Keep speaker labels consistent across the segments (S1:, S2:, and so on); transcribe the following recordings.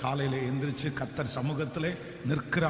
S1: காலையில எந்திரிச்சு கத்தர் சமூகத்திலே நிற்கிற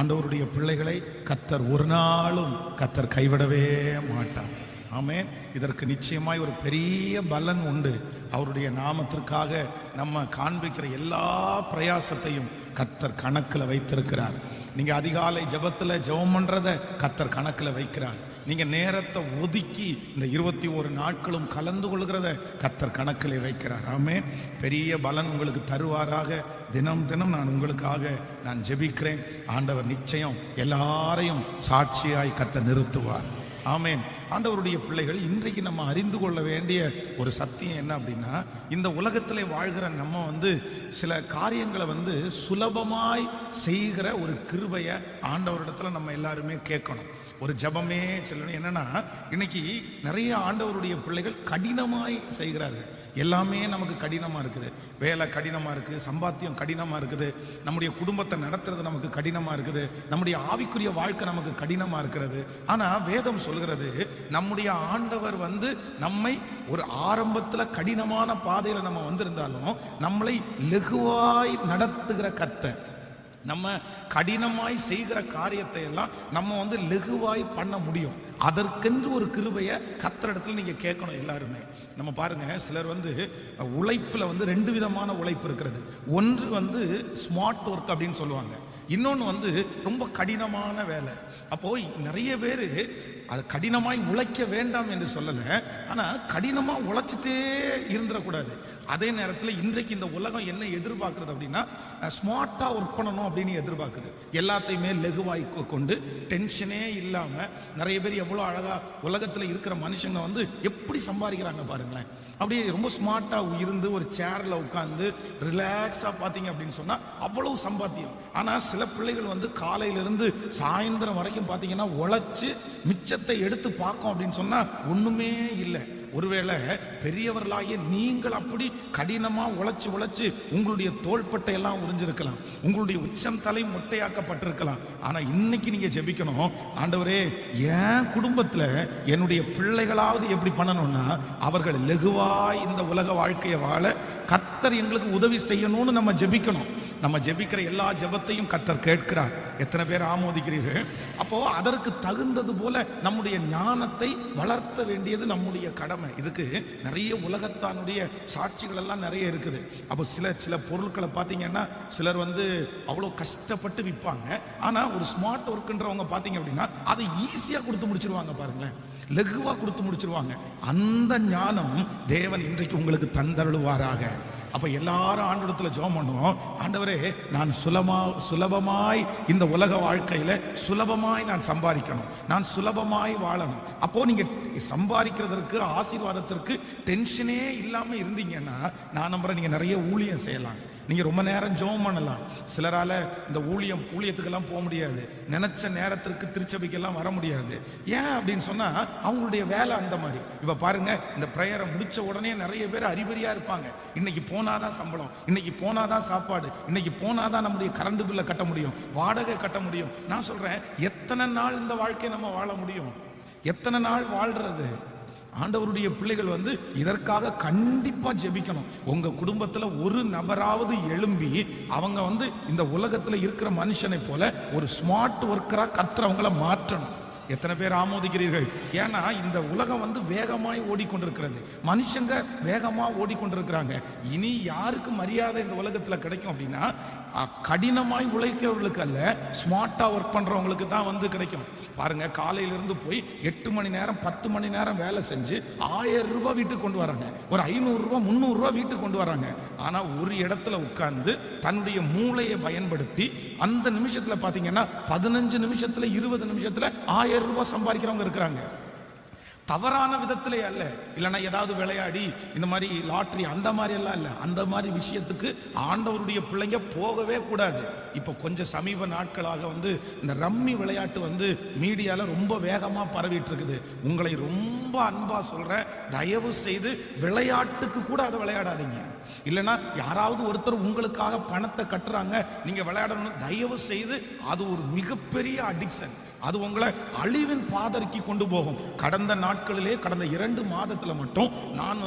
S1: ஆண்டவருடைய பிள்ளைகளை கத்தர் ஒரு நாளும் கத்தர் கைவிடவே மாட்டார். ஆமென். இதற்கு நிச்சயமாய் ஒரு பெரிய பலன் உண்டு. அவருடைய நாமத்திற்காக நம்ம காண்பிக்கிற எல்லா பிரயாசத்தையும் கத்தர் கணக்கில் வைத்திருக்கிறார். நீங்க அதிகாலை ஜெபத்துல ஜெபம் பண்றத கத்தர் கணக்கில் வைக்கிறார். நீங்க நேரத்தை ஒதுக்கி இந்த 21 நாட்களும் கலந்து கொள்கிறத கத்தர் கணக்கிலே வைக்கிறார். ஆமென். பெரிய பலன் உங்களுக்கு தருவாராக. தினம் தினம் நான் உங்களுக்காக நான் ஜெபிக்கிறேன். ஆண்டவர் நிச்சயம் எல்லாரையும் சாட்சியாய் கத்தர் நிறுத்துவார். ஆமென். ஆண்டவருடைய பிள்ளைகள், இன்றைக்கு நம்ம அறிந்து கொள்ள வேண்டிய ஒரு சத்தியம் என்ன அப்படின்னா, இந்த உலகத்திலே வாழ்கிற நம்ம சில காரியங்களை சுலபமாய் செய்கிற ஒரு கிருபையை ஆண்டவரிடத்துல நம்ம எல்லாருமே கேட்கணும். ஒரு ஜபமே சொல்லணும். என்னன்னா, இன்னைக்கு நிறைய ஆண்டவருடைய பிள்ளைகள் கடினமாய் செய்கிறார்கள். எல்லாமே நமக்கு கடினமா இருக்குது. வேலை கடினமா இருக்கு, சம்பாத்தியம் கடினமா இருக்குது, நம்முடைய குடும்பத்தை நடத்துறது நமக்கு கடினமா இருக்குது, நம்முடைய ஆவிக்குரிய வாழ்க்கை நமக்கு கடினமா இருக்கிறது. ஆனா வேதம் சொல்கிறது, நம்முடைய ஆண்டவர் நம்மை ஒரு ஆரம்பத்துல கடினமான பாதையில நம்ம வந்திருந்தாலும் நம்மளை லகுவாய் நடத்துகிற கர்த்தர். நம்ம கடினமாய் செய்கிற காரியத்தை எல்லாம் நம்ம லகுவாய் பண்ண முடியும். அதற்கென்று ஒரு கிருபையை கர்த்தரிடத்துல நீங்க கேட்கணும். எல்லாருமே நம்ம பாருங்க, சிலர் உழைப்புல 2 விதமான உழைப்பு இருக்கிறது. ஒன்று ஸ்மார்ட் ஒர்க் அப்படின்னு சொல்லுவாங்க, இன்னொன்று ரொம்ப கடினமான வேலை. அப்போ நிறைய பேர் அது கடினமாய் உழைக்க வேண்டாம் என்று சொல்லல, ஆனா கடினமா உழைச்சிட்டே இருந்துடக்கூடாது. அதே நேரத்தில் இன்றைக்கு இந்த உலகம் என்ன எதிர்பார்க்கிறது அப்படின்னா, ஸ்மார்ட்டா ஒர்க் பண்ணணும் அப்படின்னு எதிர்பார்க்குது. எல்லாத்தையுமே லகுவாய் கொண்டு டென்ஷனே இல்லாம நிறைய பேர் எவ்வளவு அழகா உலகத்துல இருக்கிற மனுஷங்க எப்படி சம்பாதிக்கிறாங்க பாருங்களேன். அப்படியே ரொம்ப ஸ்மார்ட்டா இருந்து ஒரு சேர்ல உட்கார்ந்து ரிலாக்ஸா பாத்தீங்க அப்படின்னு சொன்னா அவ்வளவு சம்பாத்தியம். ஆனா சில பிள்ளைகள் காலையிலிருந்து சாயந்தரம் வரைக்கும் பாத்தீங்கன்னா உழைச்சு மிச்சத்தை எடுத்து பார்க்கும் அப்படின்னு சொன்னா ஒண்ணுமே இல்லை. ஒருவேளை பெரியவர்களாகிய நீங்கள் அப்படி கடினமா உழைச்சு உங்களுடைய தோள்பட்டை எல்லாம் உறிஞ்சிருக்கலாம், உங்களுடைய உச்சம் தலை மொட்டையாக்கப்பட்டிருக்கலாம். ஆனா இன்னைக்கு நீங்க ஜெபிக்கணும், ஆண்டவரே என் குடும்பத்துல என்னுடைய பிள்ளைகளாவது எப்படி பண்ணணும்னா அவர்கள் லகுவாய் இந்த உலக வாழ்க்கையை வாழ கர்த்தர் எங்களுக்கு உதவி செய்யணும்னு நம்ம ஜெபிக்கணும். நம்ம ஜெபிக்கிற எல்லா ஜெபத்தையும் கர்த்தர் கேட்கிறார். எத்தனை பேர் ஆமோதிக்கிறீர்கள்? அப்போ அதற்கு தகுந்தது போல நம்முடைய ஞானத்தை வளர்த்த வேண்டியது நம்முடைய கடமை. இதுக்கு நிறைய உலகத்தானுடைய சாட்சிகள் எல்லாம் நிறைய இருக்குது. அப்போ சில பொருட்களை பார்த்தீங்கன்னா சிலர் அவ்வளோ கஷ்டப்பட்டு விற்பாங்க. ஆனா ஒரு ஸ்மார்ட் ஒர்க்ன்றவங்க பார்த்தீங்க அப்படின்னா அதை ஈஸியா கொடுத்து முடிச்சிருவாங்க. பாருங்களேன், லகுவா கொடுத்து முடிச்சிருவாங்க. அந்த ஞானம் தேவன் இன்றைக்கு உங்களுக்கு தந்தருளுவாராக. அப்ப எல்லாரும் ஆண்டவரத்துல ஜெபம் பண்ணுவோம், ஆண்டவரே நான் சுலபமாய் இந்த உலக வாழ்க்கையில சுலபமாய் நான் சம்பாதிக்கணும், நான் சுலபமாய் வாழணும். அப்போ நீங்க சம்பாதிக்கிறதற்கு ஆசீர்வாதத்திற்கு டென்ஷனே இல்லாம இருந்தீங்கன்னா நான் நம்புறேன் நீங்க நிறைய ஊழியம் செய்யலாம். நீங்க ரொம்ப நேரம் ஜெபம் பண்ணலாம். சிலரால இந்த ஊழியத்துக்கெல்லாம் போக முடியாது, நினைச்ச நேரத்திற்கு திருச்சபைக்கெல்லாம் வர முடியாது. ஏன் அப்படின்னு சொன்னா அவங்களுடைய வேலை அந்த மாதிரி. இப்ப பாருங்க, இந்த பிரேயரை முடிச்ச உடனே நிறைய பேர் அறிபறியா இருப்பாங்க. இன்னைக்கு போனாதான் சம்பளம், இன்னைக்கு போனாதான் சாப்பாடு, இன்னைக்கு போனாதான் நம்முடைய கரண்ட் பில்லை கட்ட முடியும், வாடகை கட்ட முடியும். நான் சொல்றேன், எத்தனை நாள் இந்த வாழ்க்கையை நம்ம வாழ முடியும்? எத்தனை நாள் வாழ்றது? ஆண்டவருடைய பிள்ளைகள் இதற்காக கண்டிப்பா ஜெபிக்கணும். உங்க குடும்பத்துல ஒரு நபராவது எழும்பி அவங்க இந்த உலகத்துல இருக்கிற மனுஷனை போல ஒரு ஸ்மார்ட் ஒர்க்கரா கர்த்தர் அவங்கள மாற்றணும். எத்தனை பேர் ஆமோதிக்கிறீர்கள்? ஏன்னா இந்த உலகம் வேகமாய் ஓடிக்கொண்டிருக்கிறது, மனுஷங்க வேகமா ஓடிக்கொண்டிருக்கிறாங்க. இனி யாருக்கு மரியாதை இந்த உலகத்துல கிடைக்கும் அப்படின்னா, கடினமாய் உழைக்கிறவர்களுக்கு அல்ல, ஸ்மார்ட்டா ஒர்க் பண்றவங்களுக்கு தான் கிடைக்கும். பாருங்க, காலையிலிருந்து போய் 8 மணி நேரம் 10 மணி நேரம் வேலை செஞ்சு 1000 ரூபாய் வீட்டுக்கு கொண்டு வராங்க, ஒரு 500 ரூபாய் 300 ரூபாய் வீட்டுக்கு கொண்டு வராங்க. ஆனா ஒரு இடத்துல உட்கார்ந்து தன்னுடைய மூளையை பயன்படுத்தி அந்த நிமிஷத்துல பாத்தீங்கன்னா 15 நிமிஷத்துல 20 நிமிஷத்துல 1000 ரூபாய் சம்பாதிக்கிறவங்க இருக்கிறாங்க. தவறான விதத்திலே அல்ல, இல்லைன்னா ஏதாவது விளையாடி இந்த மாதிரி லாட்டரி அந்த மாதிரி எல்லாம் இல்லை. அந்த மாதிரி விஷயத்துக்கு ஆண்டவருடைய பிள்ளைங்க போகவே கூடாது. இப்போ கொஞ்சம் சமீப நாட்களாக இந்த ரம்மி விளையாட்டு மீடியால ரொம்ப வேகமா பரவிட்டு இருக்குது. உங்களை ரொம்ப அன்பா சொல்றேன், தயவு செய்து விளையாட்டுக்கு கூட அதை விளையாடாதீங்க. இல்லைன்னா யாராவது ஒருத்தர் உங்களுக்காக பணத்தை கட்டுறாங்க, நீங்க விளையாடணும், தயவு செய்து அது ஒரு மிகப்பெரிய அடிக்ஷன். அது உங்களை அழிவின் பாதருக்கு கொண்டு போகும். கடந்த நாட்களிலே கடந்த 2 மாதத்துல மட்டும் நான்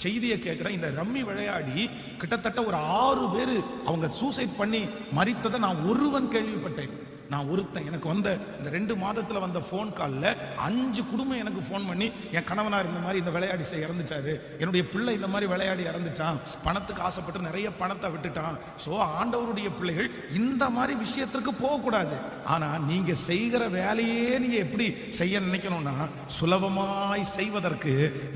S1: செய்தியை கேட்கிறேன். இந்த ரம்மி விளையாடி கிட்டத்தட்ட ஒரு 6 பேர் அவங்க சூசைட் பண்ணி மரித்ததை நான் ஒருவன் கேள்விப்பட்டேன். நான் ஒருத்தன். எனக்கு வந்த இந்த 2 மாதத்துல வந்த போன் கால்ல 5 குடும்பம் எனக்கு போன் பண்ணி, என் கணவனார் இந்த மாதிரி இந்த விளையாடி இறந்துட்டாரு, என்னுடைய பிள்ளை இந்த மாதிரி விளையாடி இறந்துட்டான், பணத்துக்கு ஆசைப்பட்டு நிறைய பணத்தை விட்டுட்டான். சோ ஆண்டவருடைய பிள்ளைகள் இந்த மாதிரி விஷயத்திற்கு போகக்கூடாது. ஆனா நீங்க செய்கிற வேலையே நீங்க எப்படி செய்ய நினைக்கணும்னா, சுலபமாய் செய்வதற்கு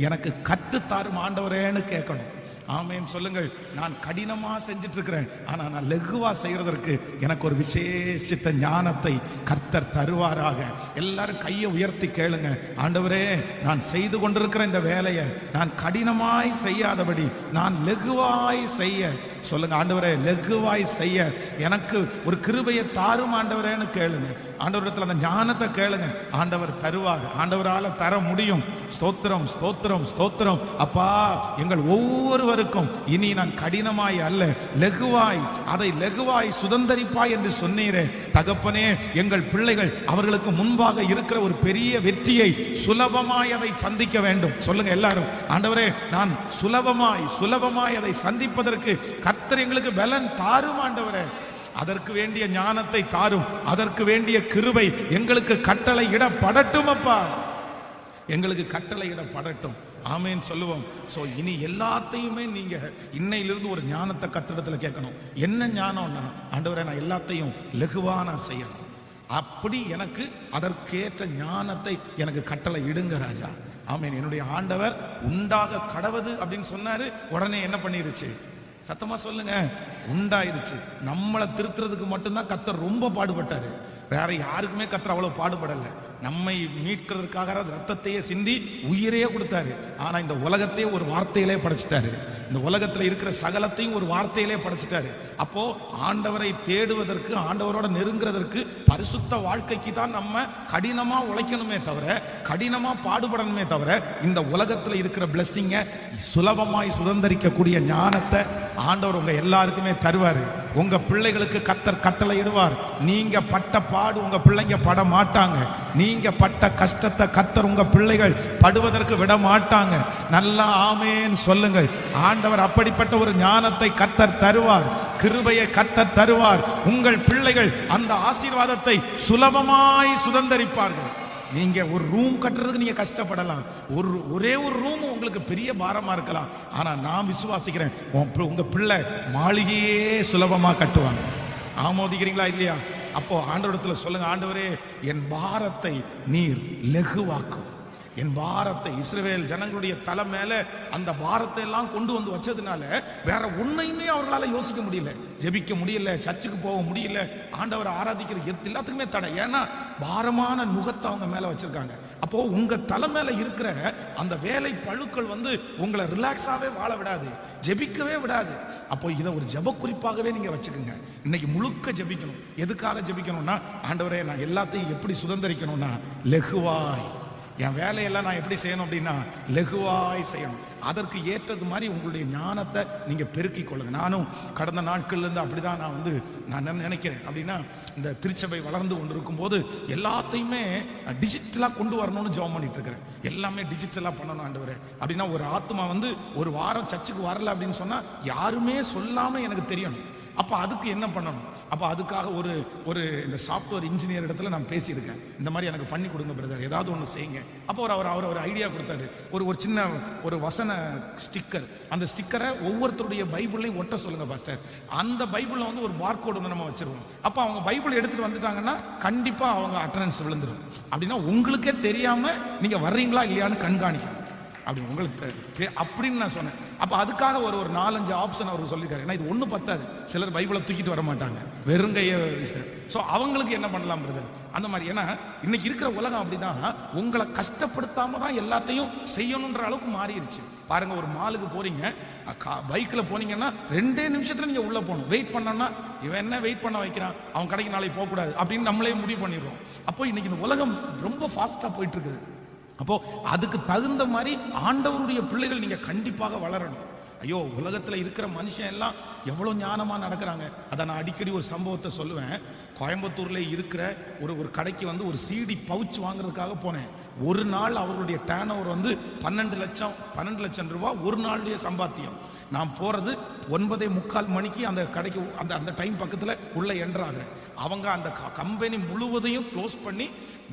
S1: எனக்கு கற்றுத்தாரும் ஆண்டவரேன்னு கேட்கணும். ஆமென் சொல்லுங்கள். நான் கடினமா செஞ்சிட்டு இருக்கிறேன், ஆனா நான் லகுவா செய்யறதற்கு எனக்கு ஒரு விசேஷித்த ஞானத்தை கர்த்தர் தருவாராக. எல்லாரும் கையை உயர்த்தி கேளுங்க. ஆண்டவரே, நான் செய்து கொண்டிருக்கிற இந்த வேலையை நான் கடினமாய் செய்யாதபடி நான் லகுவாய் செய்ய சொல்லுங்க. ஆண்டவரே, லகுவாய் செய்ய எனக்கு ஒரு கிருபையை தாரும் ஆண்டவரேன்னு கேளுங்க. ஆண்டவரிடத்துல அந்த ஞானத்தை கேளுங்க. ஆண்டவர் தருவார். ஆண்டவரால தர முடியும். ஸ்தோத்திரம், ஸ்தோத்திரம், ஸ்தோத்திரம். அப்பா, எங்கள் ஒவ்வொருவருக்கும் இனி நான் கடினமாய் அல்ல, லகுவாய், அதை லகுவாய் சுதந்தரிப்பாய் என்று சொன்னீரே தகப்பனே. எங்கள் பிள்ளைகள் அவர்களுக்கு முன்பாக இருக்கிற ஒரு பெரிய வெற்றியை சுலபமாய் அதை சந்திக்க வேண்டும். சொல்லுங்க எல்லாரும். ஆண்டவரே, நான் சுலபமாய் அதை சந்திப்பதற்கு கர்த்தர் எங்களுக்கு பலன் தாரும் ஆண்டவரே. அதற்கு வேண்டிய ஞானத்தை தாரும். அதற்கு வேண்டிய கிருபை எங்களுக்கு கட்டளை இடப்படட்டும் அப்பா, எங்களுக்கு கட்டளை இடப்படட்டும். ஆமேன் சொல்லுவோம். சோ இனி எல்லாத்தையுமே நீங்க இன்னையிலிருந்து ஒரு ஞானத்தை கர்த்தரிடத்துல கேட்கணும். என்ன ஞானம்னா, ஆண்டவரே, நான் எல்லாத்தையும் லகுவா நான் செய்யணும். அப்படி எனக்கு அதற்கேற்ற ஞானத்தை எனக்கு கட்டளை இடுங்க ராஜா. ஆமேன். என்னுடைய ஆண்டவர் உண்டாக கடவது அப்படின்னு சொன்னாரு, உடனே என்ன பண்ணிருச்சு? சத்தமா சொல்லுங்க, உண்டாயிருச்சு. நம்மளை திருத்துறதுக்கு மட்டும்தான் கர்த்தர் ரொம்ப பாடுபட்டாரு. வேற யாருக்குமே கர்த்தர் அவ்வளவு பாடுபடல. நம்மை மீட்கிறதுக்காக ரத்தத்தையே சிந்தி உயிரையே கொடுத்தாரு. ஆனா இந்த உலகத்தையே ஒரு வார்த்தையிலே படைச்சிட்டாரு. இந்த உலகத்துல இருக்கிற சகலத்தையும் ஒரு வார்த்தையிலே படைச்சிட்டாரு. அப்போ ஆண்டவரை தேடுவதற்கு, ஆண்டவரோட நெருங்குறதற்கு, பரிசுத்த வாழ்க்கைக்கு தான் நம்ம கடினமா உழைக்கணுமே தவிர, கடினமா பாடுபடணுமே தவிர, இந்த உலகத்துல இருக்கிற பிளெஸிங்க சுலபமாய் சுதந்தரிக்கக்கூடிய ஞானத்தை ஆண்டவர் உங்க எல்லாருக்குமே தருவாரு. உங்க பிள்ளைகளுக்கு கர்த்தர் கட்டளை இடுவார். நீங்க பட்ட பாடு உங்க பிள்ளைங்க பட மாட்டாங்க. நீங்க பட்ட கஷ்டத்தை கர்த்தர் உங்க பிள்ளைகள் படுவதற்கு விட மாட்டாங்க. நல்லா ஆமேன் சொல்லுங்கள். ஆண்டவர் அப்படிப்பட்ட ஒரு ஞானத்தை கர்த்தர் தருவார். கிருபையை கர்த்தர் தருவார். உங்கள் பிள்ளைகள் அந்த ஆசீர்வாதத்தை சுலபமாய் சுதந்தரிப்பார்கள். நீங்க ஒரு ரூம் கட்டுறதுக்கு நீங்க கஷ்டப்படலாம். ஒரே ஒரு ரூம் உங்களுக்கு பெரிய பாரமா இருக்கலாம். ஆனா நான் விசுவாசிக்கிறேன், உங்க பிள்ளை மாளிகையே சுலபமா கட்டுவாங்க. ஆமோதிக்கிறீங்களா இல்லையா? அப்போ ஆண்டவரிடத்துல சொல்லுங்க, ஆண்டவரே, என் பாரத்தை நீர் லகுவாக்கும். என் பாரத்தை, இஸ்ரவேல் ஜனங்களுடைய தலை மேல அந்த பாரத்தை எல்லாம் கொண்டு வந்து வச்சதுனால வேற ஒன்னையுமே அவர்களால யோசிக்க முடியல, ஜெபிக்க முடியல, சர்ச்சுக்கு போக முடியல, ஆண்டவரை ஆராதிக்கிறது எல்லாத்துக்குமே தடை. ஏன்னா பாரமான நுகத்தை அவங்க மேல வச்சிருக்காங்க. அப்போ உங்க தலை மேல இருக்கிற அந்த வேலை பழுக்கள் வந்து உங்களை ரிலாக்ஸாவே வாழ விடாது, ஜெபிக்கவே விடாது. அப்போ இதை ஒரு ஜெப குறிப்பாகவே நீங்க வச்சுக்கோங்க. இன்னைக்கு முழுக்க ஜெபிக்கணும். எதுக்காக ஜெபிக்கணும்னா, ஆண்டவரே, நான் எல்லாத்தையும் எப்படி சுதந்தரிக்கணும்னா, லகுவாய், என் வேலையெல்லாம் நான் எப்படி செய்யணும் அப்படின்னா லகுவாய் செய்யணும். அதற்கு ஏற்றது மாதிரி உங்களுடைய ஞானத்தை நீங்க பெருக்கிக் கொள்ளுங்க. நானும் கடந்த நாட்கள்ல இருந்து அப்படிதான் நான் நினைக்கிறேன். அப்படின்னா இந்த திருச்சபை வளர்ந்து கொண்டு இருக்கும் போது எல்லாத்தையுமே டிஜிட்டலா கொண்டு வரணும்னு ஜெபம் பண்ணிட்டு இருக்கிறேன். எல்லாமே டிஜிட்டலா பண்ணணும் ஆண்டவரே. அப்படின்னா ஒரு ஆத்மா வந்து ஒரு வாரம் சர்ச்சுக்கு வரல அப்படின்னு சொன்னா யாருமே சொல்லாம எனக்கு தெரியணும். அப்போ அதுக்கு என்ன பண்ணணும்? அப்போ அதுக்காக ஒரு இந்த சாஃப்ட்வேர் இன்ஜினியர் இடத்துல நான் பேசியிருக்கேன். இந்த மாதிரி எனக்கு பண்ணி கொடுங்க பிரதர், ஏதாவது ஒன்று செய்யுங்க. அப்போ அவர் ஒரு ஐடியா கொடுத்தாரு. ஒரு சின்ன ஒரு வசன ஸ்டிக்கர். அந்த ஸ்டிக்கரை ஒவ்வொருத்தருடைய பைபிளையும் ஒட்ட சொல்லுங்க பாஸ்டர். அந்த பைபிளில் வந்து ஒரு பார்கோடு ஒன்று நம்ம வச்சிருவோம். அப்போ அவங்க பைபிள் எடுத்துட்டு வந்துட்டாங்கன்னா கண்டிப்பா அவங்க அட்டெண்டன்ஸ் விழுந்துடும். அப்படின்னா உங்களுக்கே தெரியாம நீங்க வர்றீங்களா இல்லையான்னு கண்காணிக்கணும். அப்படி உங்களுக்கு அப்படின்னு நான் சொன்னேன். அப்போ அதுக்காக ஒரு 4-5 ஆப்ஷன் அவர் சொல்லியிருக்காரு. ஏன்னா இது ஒன்று பத்தாது. சிலர் பைபிளை தூக்கிட்டு வர மாட்டாங்க, வெறுங்கைய. ஸோ அவங்களுக்கு என்ன பண்ணலாம் பிரதர் அந்த மாதிரி. ஏன்னா இன்னைக்கு இருக்கிற உலகம் அப்படிதான், உங்களை கஷ்டப்படுத்தாம தான் எல்லாத்தையும் செய்யணுன்ற அளவுக்கு மாறிடுச்சு. பாருங்க, ஒரு மாலுக்கு போறீங்க, பைக்கில் போனீங்கன்னா 2 நிமிஷத்துல நீங்க உள்ள போகணும். வெயிட் பண்ணோம்னா இவன் என்ன வெயிட் பண்ண வைக்கிறான், அவன் கடைக்கு நாளைக்கு போகக்கூடாது அப்படின்னு நம்மளே முடிவு பண்ணிடுறோம். அப்போ இன்னைக்கு இந்த உலகம் ரொம்ப ஃபாஸ்டா போயிட்டு இருக்குது. அப்போ அதுக்கு தகுந்த மாதிரி ஆண்டவருடைய பிள்ளைகள் நீங்க கண்டிப்பாக வளரணும். ஐயோ, உலகத்துல இருக்கிற மனுஷன் எல்லாம் எவ்வளவு ஞானமா நடக்கிறாங்க. அதை நான் அடிக்கடி ஒரு சம்பவத்தை சொல்லுவேன். கோயம்புத்தூர்ல இருக்கிற ஒரு கடைக்கு வந்து ஒரு CD பவுச் வாங்குறதுக்காக போனேன். ஒரு நாள் அவர்களுடைய டர்ன் ஓவர் வந்து 12 லட்சம் ரூபாய் ஒரு நாளுடைய சம்பாத்தியம். நான் போறது 9:45 மணிக்கு அந்த கடைக்கு அந்த டைம் பக்கத்துல உள்ள என்ட்ராகிறேன். அவங்க அந்த கம்பெனி முழுவதையும் க்ளோஸ் பண்ணி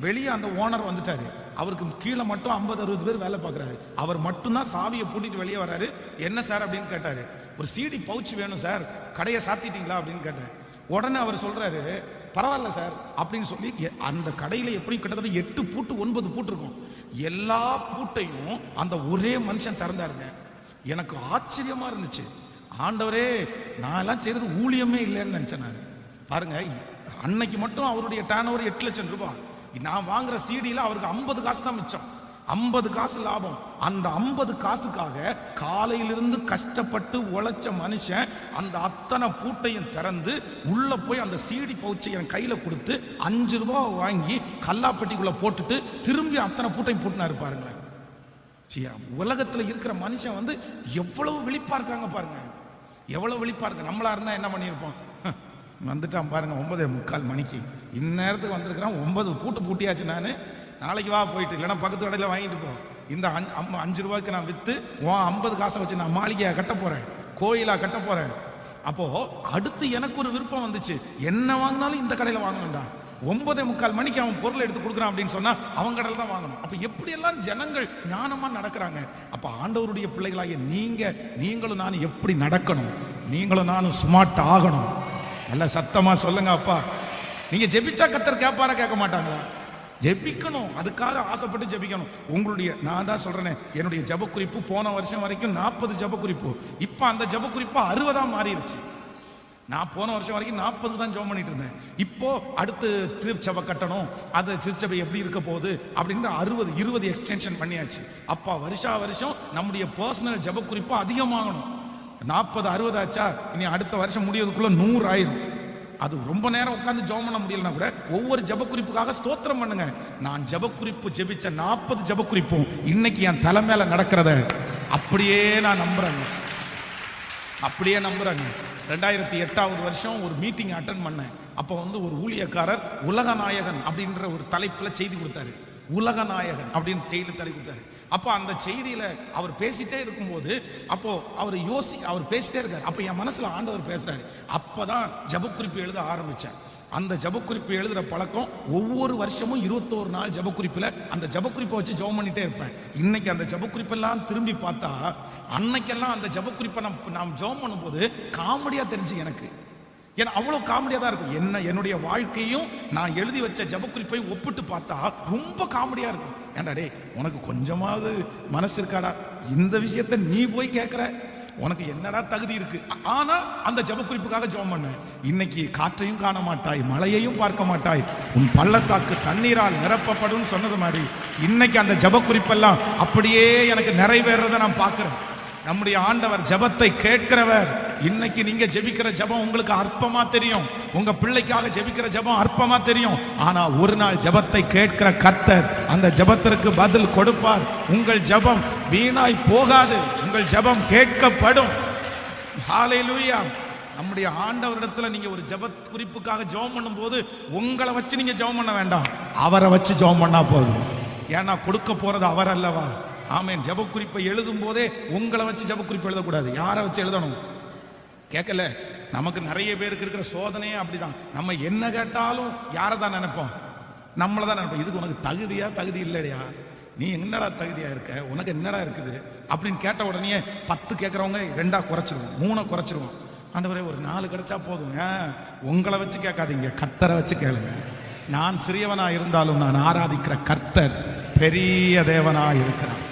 S1: வெளியே அந்த ஓனர் வந்துட்டாரு. அவருக்கு கீழே மட்டும் 50-60 பேர் வேலை பார்க்குறாரு. அவர் மட்டும்தான் சாவியை பூட்டிட்டு வெளியே வராரு. என்ன சார் அப்படின்னு கேட்டாரு. ஒரு CD பவுச் வேணும் சார், கடையை சாத்திட்டீங்களா அப்படின்னு கேட்டேன். உடனே அவர் சொல்றாரு, பரவாயில்ல சார் அப்படின்னு சொல்லி அந்த கடையில எப்படியும் கிட்டத்தட்ட 8 பூட்டு 9 பூட்டு இருக்கும். எல்லா பூட்டையும் அந்த ஒரே மனுஷன் திறந்தாருங்க. எனக்கு ஆச்சரியமா இருந்துச்சு. ஆண்டவரே, நான் எல்லாம் செய்யறது ஊழியமே இல்லைன்னு நினைச்சேன் நான். பாருங்க, அன்னைக்கு மட்டும் அவருடைய டர்ன் ஓவர் 8 லட்சம் ரூபாய். நான் வாங்குற CDல அவருக்கு 50 காசு தான் மிச்சம், 50 காசு லாபம். அந்த 50 காசுக்காக காலையிலிருந்து கஷ்டப்பட்டு உழைச்ச மனுஷன் அந்த அத்தனை பூட்டையும் திறந்து உள்ள போய் அந்த CD பவுச்சை என் கையில கொடுத்து 5 ரூபாய் வாங்கி கல்லாப்பட்டிக்குள்ள போட்டுட்டு திரும்பி அத்தனை பூட்டையும் பூட்டினாரு. பாருங்க, உலகத்துல இருக்கிற மனுஷன் வந்து எவ்வளவு விழிப்பா இருக்காங்க பாருங்க, எவ்வளவு விழிப்பா இருக்கு. நம்மளா இருந்தா என்ன பண்ணியிருப்போம்? வந்துட்டான் பாருங்க 9:45 மணிக்கு, இந்நேரத்துக்கு வந்திருக்கிறான், 9 பூட்டு பூட்டியாச்சு. நான் நாளைக்கு வா போயிட்டு, இல்லைன்னா பக்கத்து கடையில் வாங்கிட்டு போ. இந்த 5 ரூபாய்க்கு நான் வித்து 50 காசை வச்சு நான் மாளிகையா கட்ட போறேன், கோயிலா கட்ட போறேன். அப்போ அடுத்து எனக்கு ஒரு விருப்பம் வந்துச்சு, என்ன வாங்கினாலும் இந்த கடையில் வாங்கணும்டா. 9:45 மணிக்கு அவன் பொருளை எடுத்து கொடுக்குறான் அப்படின்னு சொன்னா அவன் கடையில் தான் வாங்கணும். அப்ப எப்படி எல்லாம் ஜனங்கள் ஞானமா நடக்கிறாங்க. அப்ப ஆண்டவருடைய பிள்ளைகளாகிய நீங்களும் நானும் எப்படி நடக்கணும்? நீங்களும் நானும் ஸ்மார்ட் ஆகணும். எல்லாம் சத்தமா சொல்லுங்க. அப்பா, நீங்க ஜெபிச்சா கர்த்தர் கேட்பாரா கேட்க மாட்டாங்க? ஜெபிக்கணும், அதுக்காக ஆசைப்பட்டு ஜெபிக்கணும். உங்களுடைய, நான் தான் சொல்றேனே, என்னுடைய ஜெப குறிப்பு போன வருஷம் வரைக்கும் 40 ஜெப குறிப்பு. இப்ப அந்த ஜெப குறிப்பு 60 மாறிடுச்சு. நான் போன வருஷம் வரைக்கும் 40 தான் ஜெபம் பண்ணிட்டு இருந்தேன். இப்போ அடுத்து திருச்சபை கட்டணும், அது திருச்சபை எப்படி இருக்க போகுது அப்படின்னு 20 எக்ஸ்டென்ஷன் பண்ணியாச்சு. அப்பா, வருஷம் நம்முடைய பர்சனல் ஜெப குறிப்பு அதிகமாகணும். 40-60 ஆச்சா, இனி அடுத்த வருஷம் முடியறதுக்குள்ள 100 ஆயிடும். அது ரொம்ப நேரம் உட்காந்து ஜெபம் பண்ண முடியலன்னா கூட ஒவ்வொரு ஜெப குறிப்புக்காக ஸ்தோத்திரம் பண்ணுங்க. நான் ஜெப குறிப்பு ஜெபிச்ச 40 ஜெப குறிப்பும் இன்னைக்கு என் தலை மேல நடக்கிறத அப்படியே நான் நம்புறேங்க. 2008 வருஷம் ஒரு மீட்டிங் அட்டென்ட் பண்ணேன். அப்போ வந்து ஒரு ஊழியக்காரர் உலகநாயகன் அப்படின்ற ஒரு தலைப்புல செய்தி கொடுத்தாரு. உலகநாயகன் அப்படின்னு செய்தி தலை கொடுத்தாரு. அப்போ அந்த செய்தியில அவர் பேசிட்டே இருக்கும்போது, அப்போ அவர் பேசிட்டே இருக்காரு. அப்போ என் மனசுல ஆண்டவர் பேசுறாரு. அப்பதான் ஜெபக்குறிப்பு எழுத ஆரம்பிச்சேன். அந்த ஜெபக்குறிப்பு எழுதுற பழக்கம் ஒவ்வொரு வருஷமும் 21 நாள் ஜெபக்குறிப்புல அந்த ஜெபக்குறிப்பை வச்சு ஜெபம் பண்ணிட்டே இருப்பேன். இன்னைக்கு அந்த ஜெபக்குறிப்பெல்லாம் திரும்பி பார்த்தா, அன்னைக்கெல்லாம் அந்த ஜெபக்குறிப்பை நாம் ஜெபம் பண்ணும்போது காமெடியா தெரிஞ்சு எனக்கு. ஏன்னா அவ்வளவு காமெடியா தான் இருக்கும். என்னுடைய வாழ்க்கையும் நான் எழுதி வச்ச ஜெபக்குறிப்பையும் ஒப்பிட்டு பார்த்தா ரொம்ப காமெடியா இருக்கும். ஏன்டா டே, உனக்கு கொஞ்சமாவது மனசு இருக்காடா? இந்த விஷயத்த நீ போய் கேட்கிற, உனக்கு என்னடா தகுதி இருக்கு? ஆனா அந்த ஜெபக்குறிப்புக்காக ஜெபம் பண்ண. இன்னைக்கு காற்றையும் காண மாட்டாய், மழையையும் பார்க்க மாட்டாய், உன் பள்ளத்தாக்கு தண்ணீரால் நிரப்பப்படும் சொன்னது மாதிரி இன்னைக்கு அந்த ஜெபக்குறிப்பெல்லாம் அப்படியே எனக்கு நிறைவேறத நான் பார்க்கிறேன். நம்முடைய ஆண்டவர் ஜெபத்தை கேட்கிறவர். இன்னைக்கு நீங்க ஜெபிக்கிற ஜெபம் உங்களுக்கு அற்பமா தெரியும், உங்க பிள்ளைக்காக ஜெபிக்கிற ஜெபம் அற்பமா தெரியும். ஆனா ஒரு நாள் ஜெபத்தை கேட்கிற கர்த்தர் அந்த ஜெபத்திற்கு பதில் கொடுப்பார். உங்கள் ஜெபம் வீணாய் போகாது, உங்கள் ஜெபம் கேட்கப்படும். ஹல்லேலூயா. நம்முடைய ஆண்டவரிடத்துல நீங்க ஒரு ஜெப குறிப்புக்காக ஜெபம் பண்ணும்போது உங்களை வச்சு நீங்க ஜெபம் பண்ண வேண்டாம், அவரை வச்சு ஜெபம் பண்ணா போதும். ஏன்னா கொடுக்க போறது அவர் அல்லவா? ஆமென். ஜெபக்குறிப்பை எழுதும் போதே உங்களை வச்சு ஜெபக்குறிப்பு எழுதக்கூடாது. யாரை வச்சு எழுதணும்? கேட்கல. நமக்கு நிறைய பேருக்கு இருக்கிற சோதனையே அப்படிதான். நம்ம என்ன கேட்டாலும் யாரை தான் நினைப்போம்? நம்மளை தான் நினைப்போம். இதுக்கு உனக்கு தகுதி இல்லையா? நீ என்னடா தகுதியா இருக்க, உனக்கு என்னடா இருக்குது அப்படின்னு கேட்ட உடனே 10 கேட்கறவங்க 2 குறைச்சிருவோம், 3 குறைச்சிருவோம். ஆண்டவரே ஒரு 4 கிடைச்சா போதுங்க. உங்களை வச்சு கேட்காதீங்க, கர்த்தரை வச்சு கேளுங்க. நான் சிறியவனா இருந்தாலும் நான் ஆராதிக்கிற கர்த்தர் பெரிய தேவனா இருக்கிறார்.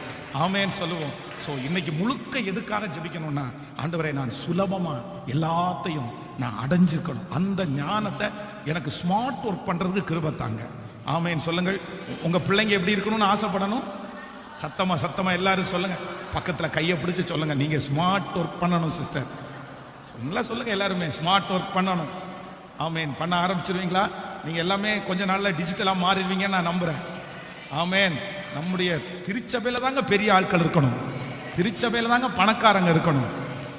S1: ஆமென் சொல்லுவோம். ஸோ இன்னைக்கு முழுக்க எதுக்காக ஜெபிக்கணும்னா, ஆண்டவரே நான் சுலபமா எல்லாத்தையும் நான் அடைஞ்சிருக்கணும். அந்த ஞானத்தை எனக்கு ஸ்மார்ட் ஒர்க் பண்றதுக்கு கிருபை தாங்க. ஆமென் சொல்லுங்கள். உங்க பிள்ளைங்க எப்படி இருக்கணும்னு ஆசைப்படணும்? சத்தமா எல்லாரும் சொல்லுங்க. பக்கத்துல கையை பிடிச்சு சொல்லுங்க, நீங்க ஸ்மார்ட் ஒர்க் பண்ணணும் சிஸ்டர். சொல்லுங்க எல்லாருமே ஸ்மார்ட் ஒர்க் பண்ணணும். ஆமென். பண்ண ஆரம்பிச்சிருவீங்களா? நீங்க எல்லாமே கொஞ்ச நாள்ல டிஜிட்டலா மாறிடுவீங்கன்னு நான் நம்புறேன். ஆமென். நம்முடைய திருச்சபையில தாங்க பெரிய ஆட்கள் இருக்கணும், திருச்சபையில தாங்க பணக்காரங்க இருக்கணும்.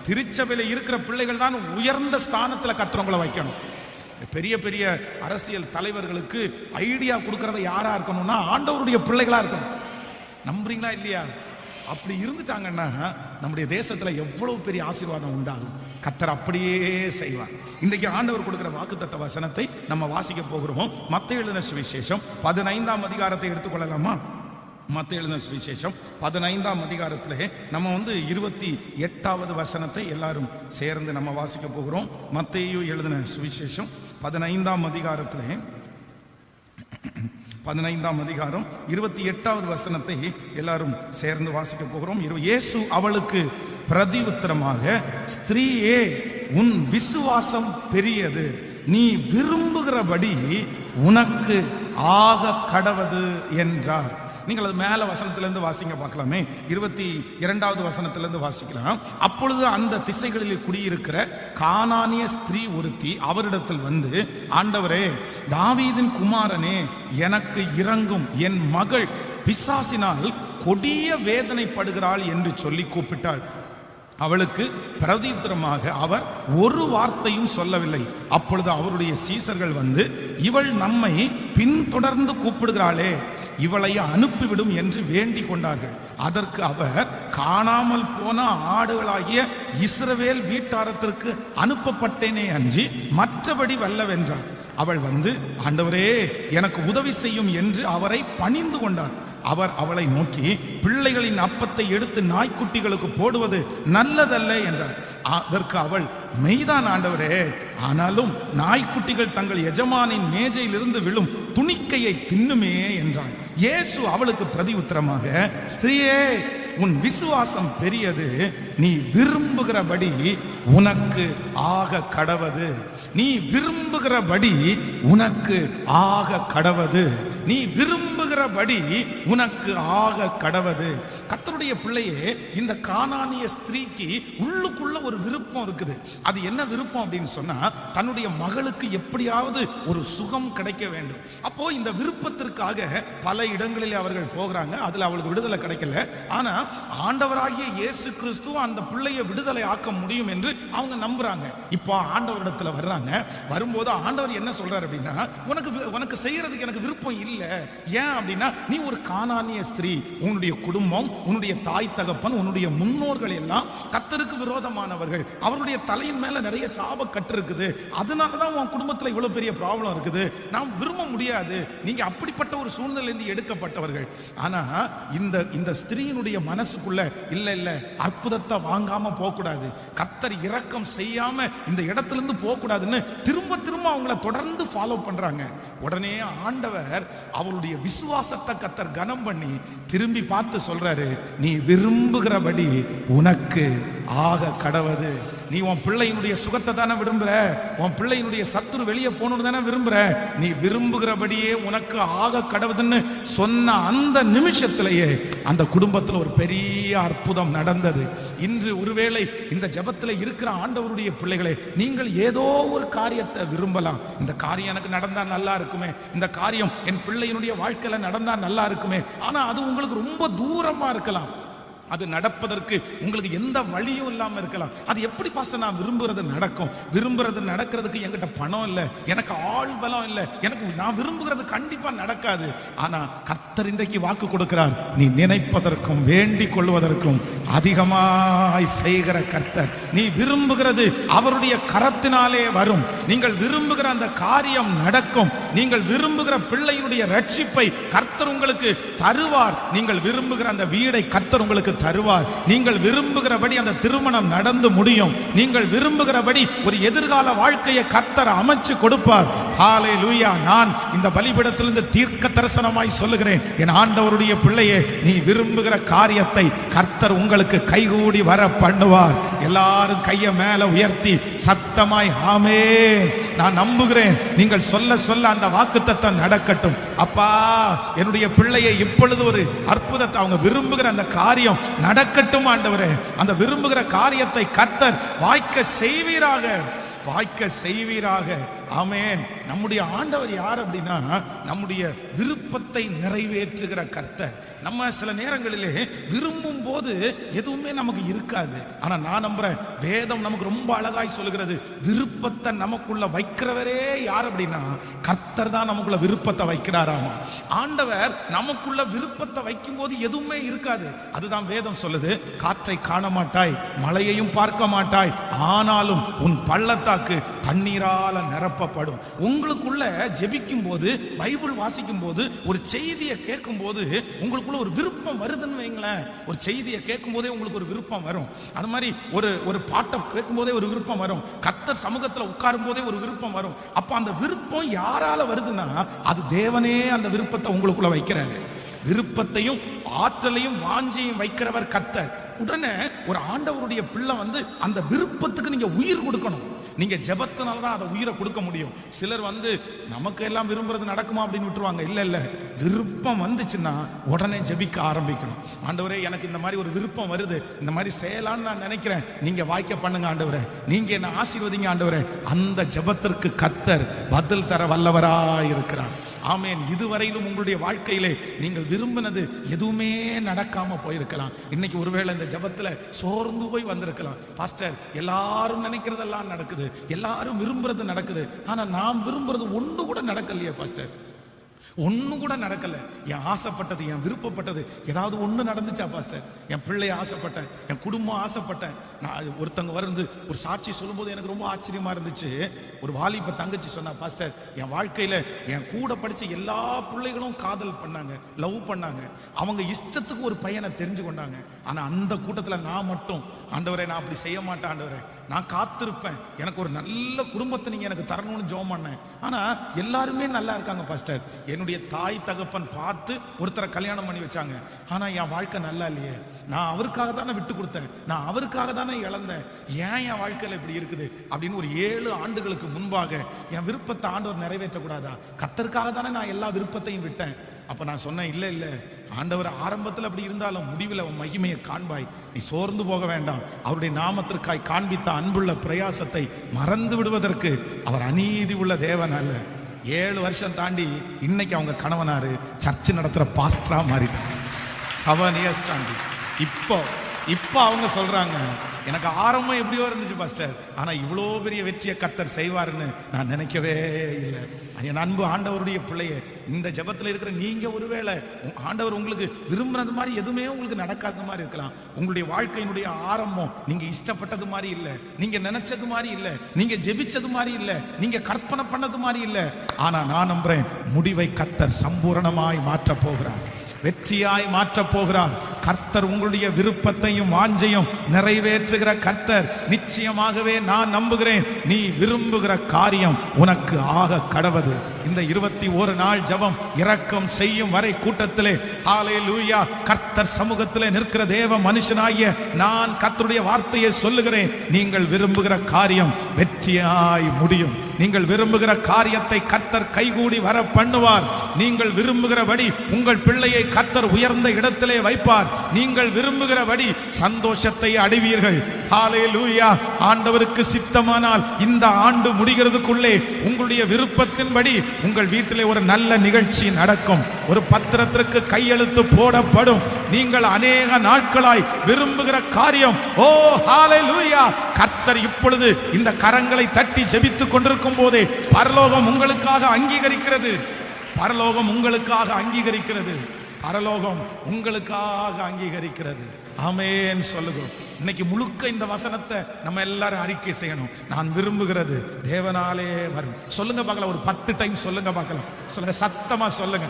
S1: திருச்சபையில இருக்கிற பிள்ளைகள் தான் உயர்ந்த ஸ்தானத்துல கர்த்தர் வைக்கணும். பெரிய பெரிய அரசியல் தலைவர்களுக்கு ஐடியா கொடுக்கறத யாரா இருக்கணும்னா ஆண்டவருடைய பிள்ளைகளா இருக்கணும். நம்புறீங்களா இல்லையா? அப்படி இருந்துட்டாங்கன்னா நம்முடைய தேசத்துல எவ்வளவு பெரிய ஆசீர்வாதம் உண்டாகும். கர்த்தர் அப்படியே செய்வார். இன்றைக்கு ஆண்டவர் கொடுக்கிற வாக்குத்தத்த வசனத்தை நம்ம வாசிக்க போகிறோம். மத்தேயு எழுதின சுவிசேஷம் 15ஆம் அதிகாரத்தை எடுத்துக்கொள்ளலாமா? மத்தேயு எழுதின சுவிசேஷம் 15ஆம் அதிகாரத்திலே நம்ம 28வது வசனத்தை எல்லாரும் சேர்ந்து நம்ம வாசிக்க போகிறோம். மத்தேயு எழுதின சுவிசேஷம் 15ஆம் அதிகாரத்திலே 15ஆம் அதிகாரம் 28வது வசனத்தை எல்லாரும் சேர்ந்து வாசிக்க போகிறோம். இயேசு அவளுக்கு பிரதி உத்தரமாக, ஸ்திரீயே, உன் விசுவாசம் பெரியது, நீ விரும்புகிறபடி உனக்கு ஆக கடவது என்றார். நீங்கள் அது மேல வசனத்திலிருந்து வாசிங்க பார்க்கலாமே. 22வது வசனத்திலிருந்து வாசிக்கலாம். அப்பொழுது அந்த திசைகளில் குடியிருக்கிற கானானிய ஸ்திரீ ஒருத்தி அவரிடத்தில் வந்து, ஆண்டவரே, தாவீதின் குமாரனே, எனக்கு இரங்கும், என் மகள் பிசாசினால் கொடிய வேதனைப்படுகிறாள் என்று சொல்லி கூப்பிட்டாள். அவளுக்கு பிரதியுத்தரமாக அவர் ஒரு வார்த்தையும் சொல்லவில்லை. அப்பொழுது அவருடைய சீசர்கள் வந்து, இவள் நம்மை பின்தொடர்ந்து கூப்பிடுகிறாளே, இவளை அனுப்பிவிடும் என்று வேண்டிக் கொண்டார்கள். அதற்கு அவர், காணாமல் போன ஆடுகளாகிய இஸ்ரவேல் வீட்டாரத்திற்கு அனுப்பப்பட்டேனே அன்றி மற்றபடி வல்லவென்றார். அவள் வந்து, ஆண்டவரே, எனக்கு உதவி செய்யும் என்று அவரை பணிந்து கொண்டார். அவர் அவளை நோக்கி, பிள்ளைகளின் அப்பத்தை எடுத்து நாய்க்குட்டிகளுக்கு போடுவது நல்லதல்ல என்றார். அதற்கு அவள், மெய்தான் ஆண்டவரே, ஆனாலும் நாய்க்குட்டிகள் தங்கள் எஜமானின் மேஜையிலிருந்து விழும் துணிக்கையை தின்னுமே என்றாள். இயேசு அவளுக்கு பிரதி உத்தரமாக, ஸ்திரீயே, உன் விசுவாசம் பெரியது, நீ விரும்புகிறபடி உனக்கு ஆக கடவது. நீ விரும்புகிறபடி உனக்கு ஆக கடவது. நீ விரும்புகிறபடி உனக்கு ஆக கடவது. கர்த்தருடைய பிள்ளையே, இந்த கானானிய ஸ்திரீக்கு உள்ளுக்குள்ள ஒரு விருப்பம் இருக்குது. அது என்ன விருப்பம் அப்படின்னு சொன்னா, தன்னுடைய மகளுக்கு எப்படியாவது ஒரு சுகம் கிடைக்க வேண்டும். அப்போ இந்த விருப்பத்திற்காக பல இடங்களில் அவர்கள் போகிறாங்க. அதுல அவளுக்கு விடுதலை கிடைக்கல. ஆனா ஆண்டவராகிய இயேசு கிறிஸ்து அந்த பிள்ளையை விடுதலை ஆக்க முடியும் என்று அவங்க நம்புறாங்க. இப்போ ஆண்டவரிடத்துல வர்றாங்க. வரும்போது ஆண்டவர் என்ன சொல்றாரு அப்படின்னா, உனக்கு செய்யறதுக்கு எனக்கு விருப்பம் இல்ல. ஏன் அப்படின்னா, நீ ஒரு கானானிய ஸ்திரீ, உன்னுடைய குடும்பம், உன்னுடைய தாய் தகப்பன், உன்னுடைய முன்னோர்கள் எல்லாம் கர்த்தருக்கு விரோதமானவர்கள். அவருடைய தலையின் மேல நிறைய சாப கட்டு இருக்குது. அதனாலதான் உன் குடும்பத்துல இவ்வளவு பெரிய ப்ராப்ளம் இருக்குது. நாம் விரும்ப முடியாது. நீங்க அப்படிப்பட்ட ஒரு சூழ்நிலையிலிருந்து எடுக்கப்பட்டவர்கள். ஆனா இந்த ஸ்திரீயினுடைய மனசுக்குள்ள, இல்ல இல்ல, அற்புதத்தை வாங்காம போக கூடாது, கர்த்தர் இரக்கம் செய்யாம இந்த இடத்துல இருந்து போக கூடாதுன்னு திரும்ப திரும்ப அவங்கள தொடர்ந்து ஃபாலோ பண்றாங்க. உடனே ஆண்டவர் அவளுடைய விசுவாசத்தை கர்த்தர் கனம் பண்ணி திரும்பி பார்த்து சொல்றாரு, நீ விரும்புகிறபடி உனக்கு ஆக கடவது. நீ உன் பிள்ளையினுடைய சுகத்தை தானே விரும்புற, உன் பிள்ளையினுடைய சத்துரு வெளியே போகணும்னு தானே விரும்புற. நீ விரும்புகிறபடியே உனக்கு ஆக கடவுதுன்னு சொன்ன அந்த நிமிஷத்திலேயே அந்த குடும்பத்தில் ஒரு பெரிய அற்புதம் நடந்தது. இன்று ஒருவேளை இந்த ஜெபத்தில் இருக்கிற ஆண்டவருடைய பிள்ளைகளே, நீங்கள் ஏதோ ஒரு காரியத்தை விரும்பலாம். இந்த காரியம் எனக்கு நடந்தா நல்லா இருக்குமே, இந்த காரியம் என் பிள்ளையினுடைய வாழ்க்கையில நடந்தா நல்லா இருக்குமே. ஆனா அது உங்களுக்கு ரொம்ப தூரமா இருக்கலாம். அது நடப்பதற்கு உங்களுக்கு எந்த வழியும் இல்லாம இருக்கலாம். அது எப்படி பாஸ்டர் நான் விரும்புறது நடக்கும்? விரும்புறது நடக்கிறதுக்கு என்கிட்ட பணம் இல்லை, எனக்கு ஆள் பலம் இல்லை, எனக்கு நான் விரும்புகிறது கண்டிப்பா நடக்காது. ஆனா கர்த்தர் இன்றைக்கு வாக்கு கொடுக்கிறார், நீ நினைப்பதற்கும் வேண்டிக் கொள்வதற்கும் அதிகமாய் செய்கிற கர்த்தர். நீ விரும்புகிறது அவருடைய கரத்தினாலே வரும். நீங்கள் விரும்புகிற அந்த காரியம் நடக்கும். நீங்கள் விரும்புகிற பிள்ளையினுடைய ரட்சிப்பை கர்த்தர் உங்களுக்கு தருவார். நீங்கள் விரும்புகிற அந்த வீடை கர்த்தர் உங்களுக்கு தருவார். நீங்கள் விரும்புகிறபடி அந்த திருமணம் நடந்து முடியும். நீங்கள் விரும்புகிறபடி ஒரு எதிர்கால வாழ்க்கையை கர்த்தர் அமைச்சு கொடுப்பார். ஹல்லேலூயா. நான் இந்த பலிபீடத்திலிருந்து தீர்க்க தரிசனமாய் சொல்லுகிறேன், என் ஆண்டவருடைய பிள்ளையே, நீ விரும்புகிற காரியத்தை கர்த்தர் உங்களுக்கு கைகூடி வர பண்ணுவார். எல்லாரும் கையை மேல உயர்த்தி சத்தமாய் ஆமென். நான் நம்புகிறேன். நீங்கள் சொல்ல சொல்ல அந்த வாக்குத்தத்தம் நடக்கட்டும். அப்பா, என்னுடைய பிள்ளையை இப்பொழுது ஒரு அற்புதத்தை, அவங்க விரும்புகிற அந்த காரியம் நடக்கட்டும் ஆண்டவரே. அந்த விரும்புகிற காரியத்தை கர்த்தர் வாய்க்க செய்வீராக, வாய்க்க செய்வீராக. ஆமென். நம்முடைய ஆண்டவர் யார் அப்படின்னா நம்முடைய விருப்பத்தை நிறைவேற்றுகிற கர்த்தர். நம்ம சில நேரங்களிலே விரும்பும் போது எதுவுமே நமக்கு இருக்காது. ஆனா நான் நம்புறேன், வேதம் நமக்கு ரொம்ப அழகாய் சொல்லுகிறது, விருப்பத்தை நமக்குள்ள வைக்கிறவரே யார் அப்படின்னா கர்த்தர் தான் நமக்குள்ள விருப்பத்தை வைக்கிறாராமா. ஆண்டவர் நமக்குள்ள விருப்பத்தை வைக்கும் போது எதுவுமே இருக்காது. அதுதான் வேதம் சொல்லுது, காற்றை காண மாட்டாய், மழையையும் பார்க்க மாட்டாய், ஆனாலும் உன் பள்ளத்தாக்கு தண்ணீரால நிரப்பப்படும். உங்களுக்குள்ள ஜெபிக்கும் போது, பைபிள் வாசிக்கும் போது, ஒரு செய்தியை கேட்கும் போது உங்களுக்குள்ள ஒரு விருப்பம் வருதுன்னு வைங்களேன். ஒரு செய்தியை கேட்கும் போதே உங்களுக்கு ஒரு விருப்பம் வரும். அது மாதிரி ஒரு பாட்டை கேட்கும் போதே ஒரு விருப்பம் வரும். கர்த்தர் சமூகத்தில் உட்காரும் போதே ஒரு விருப்பம் வரும். அப்ப அந்த விருப்பம் யாரால வருதுன்னா அது தேவனே அந்த விருப்பத்தை உங்களுக்குள்ள வைக்கிறாரு. விருப்பத்தையும் ஆற்றலையும் வாஞ்சையும் வைக்கிறவர் கர்த்தர். உடனே ஒரு ஆண்டவருடைய பிள்ளை அந்த விருப்பத்துக்கு நீங்க உயிர் கொடுக்கணும். நீங்க ஜெபத்தினால தான் அதை உயிரை கொடுக்க முடியும். சிலர் நமக்கு எல்லாம் விரும்புறது நடக்குமா அப்படின்னு விட்டுருவாங்க. இல்ல இல்ல, விருப்பம் வந்துச்சுன்னா உடனே ஜெபிக்க ஆரம்பிக்கணும். ஆண்டவரே, எனக்கு இந்த மாதிரி ஒரு விருப்பம் வருது, இந்த மாதிரி செய்யலான்னு நான் நினைக்கிறேன், நீங்க வாய்க்க பண்ணுங்க ஆண்டவரே, நீங்க என்ன ஆசீர்வதிங்க ஆண்டவரே. அந்த ஜெபத்திற்கு கர்த்தர் பதில் தர வல்லவராய் இருக்கிறார். ஆமென். இதுவரையிலும் உங்களுடைய வாழ்க்கையிலே நீங்கள் விரும்பினது எதுவுமே நடக்காம போயிருக்கலாம். இன்னைக்கு ஒருவேளை இந்த ஜெபத்துல சோர்ந்து போய் வந்திருக்கலாம். பாஸ்டர், எல்லாரும் நினைக்கிறதெல்லாம் நடக்குது, எல்லாரும் விரும்புறது நடக்குது, ஆனா நான் விரும்புறது ஒன்று கூட நடக்கலையே பாஸ்டர், ஒண்ணு கூட நடக்கல. என் ஆசைப்பட்டது, என் விருப்பப்பட்டது ஏதாவது ஒண்ணு நடந்துச்சா பாஸ்டர்? என் பிள்ளைய ஆசைப்பட்டேன், என் குடும்பம் ஆசைப்பட்டேன். நான் ஒருத்தங்க ஒரு சாட்சி சொல்லும்போது எனக்கு ரொம்ப ஆச்சரியமா இருந்துச்சு. ஒரு வாலிப தங்கச்சி சொன்னா, பாஸ்டர், என் வாழ்க்கையில என் கூட படிச்ச எல்லா பிள்ளைகளும் காதல் பண்ணாங்க, லவ் பண்ணாங்க, அவங்க இஷ்டத்துக்கு ஒரு பையனை தெரிஞ்சு கொண்டாங்க. ஆனா அந்த கூட்டத்துல நான் மட்டும், ஆண்டவரே நான் அப்படி செய்ய மாட்டேன் ஆண்டவரே, நான் காத்திருப்பேன், எனக்கு ஒரு நல்ல குடும்பத்தை நீங்க எனக்கு தரணும்னு ஜெபம் பண்ணேன். ஆனா எல்லாருமே நல்லா இருக்காங்க பாஸ்டர். என்னுடைய தாய் தகப்பன் பார்த்து ஒருத்தரை கல்யாணம் பண்ணி வச்சாங்க. ஆனா என் வாழ்க்கை நல்லா இல்லையே, நான் அவருக்காக தானே விட்டு கொடுத்தேன், நான் அவருக்காக தானே இழந்தேன், ஏன் என் வாழ்க்கையில இப்படி இருக்குது அப்படின்னு ஒரு 7 ஆண்டுகளுக்கு முன்பாக என் விருப்பத்தை ஆண்டவர் நிறைவேற்றக்கூடாதா? கர்த்தருக்காக தானே நான் எல்லா விருப்பத்தையும் விட்டேன். அப்ப நான் சொன்னேன், இல்ல இல்ல, ஆண்டவர் ஆரம்பத்தில் அப்படி இருந்தாலும் முடிவில் அவன் மகிமையை காண்பாய், நீ சோர்ந்து போக வேண்டாம். அவருடைய நாமத்திற்காய் காண்பித்த அன்புள்ள பிரயாசத்தை மறந்து விடுவதற்கு அவர் அநீதி உள்ள தேவன் அல்ல. 7 வருஷம் தாண்டி இன்னைக்கு அவங்க கணவனாரு சர்ச்சு நடத்துற பாஸ்டரா மாறிட்டாங்க. 7 years தாண்டி இப்போ அவங்க சொல்றாங்க, எனக்கு ஆரம்பம் எப்படியோ இருந்துச்சு பாஸ்டர், ஆனா இவ்வளோ பெரிய வெற்றியை கர்த்தர் செய்வாருன்னு நான் நினைக்கவே இல்லை. என் அன்பு ஆண்டவருடைய பிள்ளையே, இந்த ஜெபத்தில் இருக்கிற நீங்க ஒருவேளை ஆண்டவர் உங்களுக்கு விரும்புறது மாதிரி எதுவுமே உங்களுக்கு நடக்காத மாதிரி இருக்கலாம். உங்களுடைய வாழ்க்கையினுடைய ஆரம்பம் நீங்க இஷ்டப்பட்டது மாதிரி இல்லை, நீங்க நினைச்சது மாதிரி இல்லை, நீங்க ஜெபிச்சது மாதிரி இல்லை, நீங்க கற்பனை பண்ணது மாதிரி இல்லை. ஆனா நான் நம்புறேன், முடிவை கர்த்தர் சம்பூரணமாய் மாற்ற போகிறார், வெற்றியாய் மாற்ற போகிறார். கர்த்தர் உங்களுடைய விருப்பத்தையும் வாஞ்சையும் நிறைவேற்றுகிற கர்த்தர். நிச்சயமாகவே நான் நம்புகிறேன், நீ விரும்புகிற காரியம் உனக்கு ஆக கடவது. இந்த 21 நாள் ஜெபம் இரக்கம் செய்யும் வரை கூட்டத்திலே ஹல்லேலூயா கர்த்தர் சமூகத்திலே நிற்கிற தேவ மனுஷனாகிய நான் கர்த்தருடைய வார்த்தையை சொல்லுகிறேன், நீங்கள் விரும்புகிற காரியம் வெற்றியாய் முடியும். நீங்கள் விரும்புகிற காரியத்தை கர்த்தர் கைகூடி வர பண்ணுவார். நீங்கள் விரும்புகிறபடி உங்கள் பிள்ளையை கர்த்தர் உயர்ந்த இடத்திலே வைப்பார். நீங்கள் விரும்புகிறபடி சந்தோஷத்தை அடைவீர்கள். ஹல்லேலூயா. ஆண்டவருக்கு சித்தமானால் இந்த ஆண்டு முடிகிறதுக்குள்ளே உங்களுடைய விருப்பத்தின்படி உங்கள் வீட்டிலே ஒரு நல்ல நிகழ்ச்சி நடக்கும், ஒரு பத்திரத்திற்கு கையெழுத்து போடப்படும். நீங்கள் அநேக நாட்களாய் விரும்புகிற காரியம், ஓ ஹல்லேலூயா, கர்த்தர் இப்பொழுது இந்த கரங்களை தட்டி ஜெபித்துக் கொண்டிருக்கும் போதே பரலோகம் உங்களுக்காக அங்கீகரிக்கிறது, பரலோகம் உங்களுக்காக அங்கீகரிக்கிறது, பரலோகம் உங்களுக்காக அங்கீகரிக்கிறது. ஆமென் சொல்லுங்க. இன்னைக்கு முழுக்க இந்த வசனத்தை நம்ம எல்லாரும் அறிக்கை செய்யணும். நான் விரும்புகிறது தேவனாலே வரும். சொல்லுங்க பார்க்கலாம், ஒரு 10 டைம் சொல்லுங்க பார்க்கலாம். சொல்லுங்க, சத்தமா சொல்லுங்க.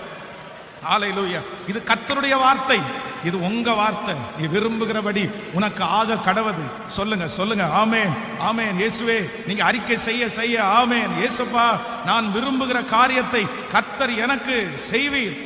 S1: ஹல்லேலூயா. இது கர்த்தருடைய வார்த்தை, இது உங்க வார்த்தை. நீ விரும்புகிறபடி உனக்கு ஆக கடவது. சொல்லுங்க சொல்லுங்க. ஆமென் ஆமென். இயேசுவே, நீங்க அறிக்கை செய்ய செய்ய ஆமென். இயேசுப்பா, நான் விரும்புகிற காரியத்தை கர்த்தர் எனக்கு செய்வீர்.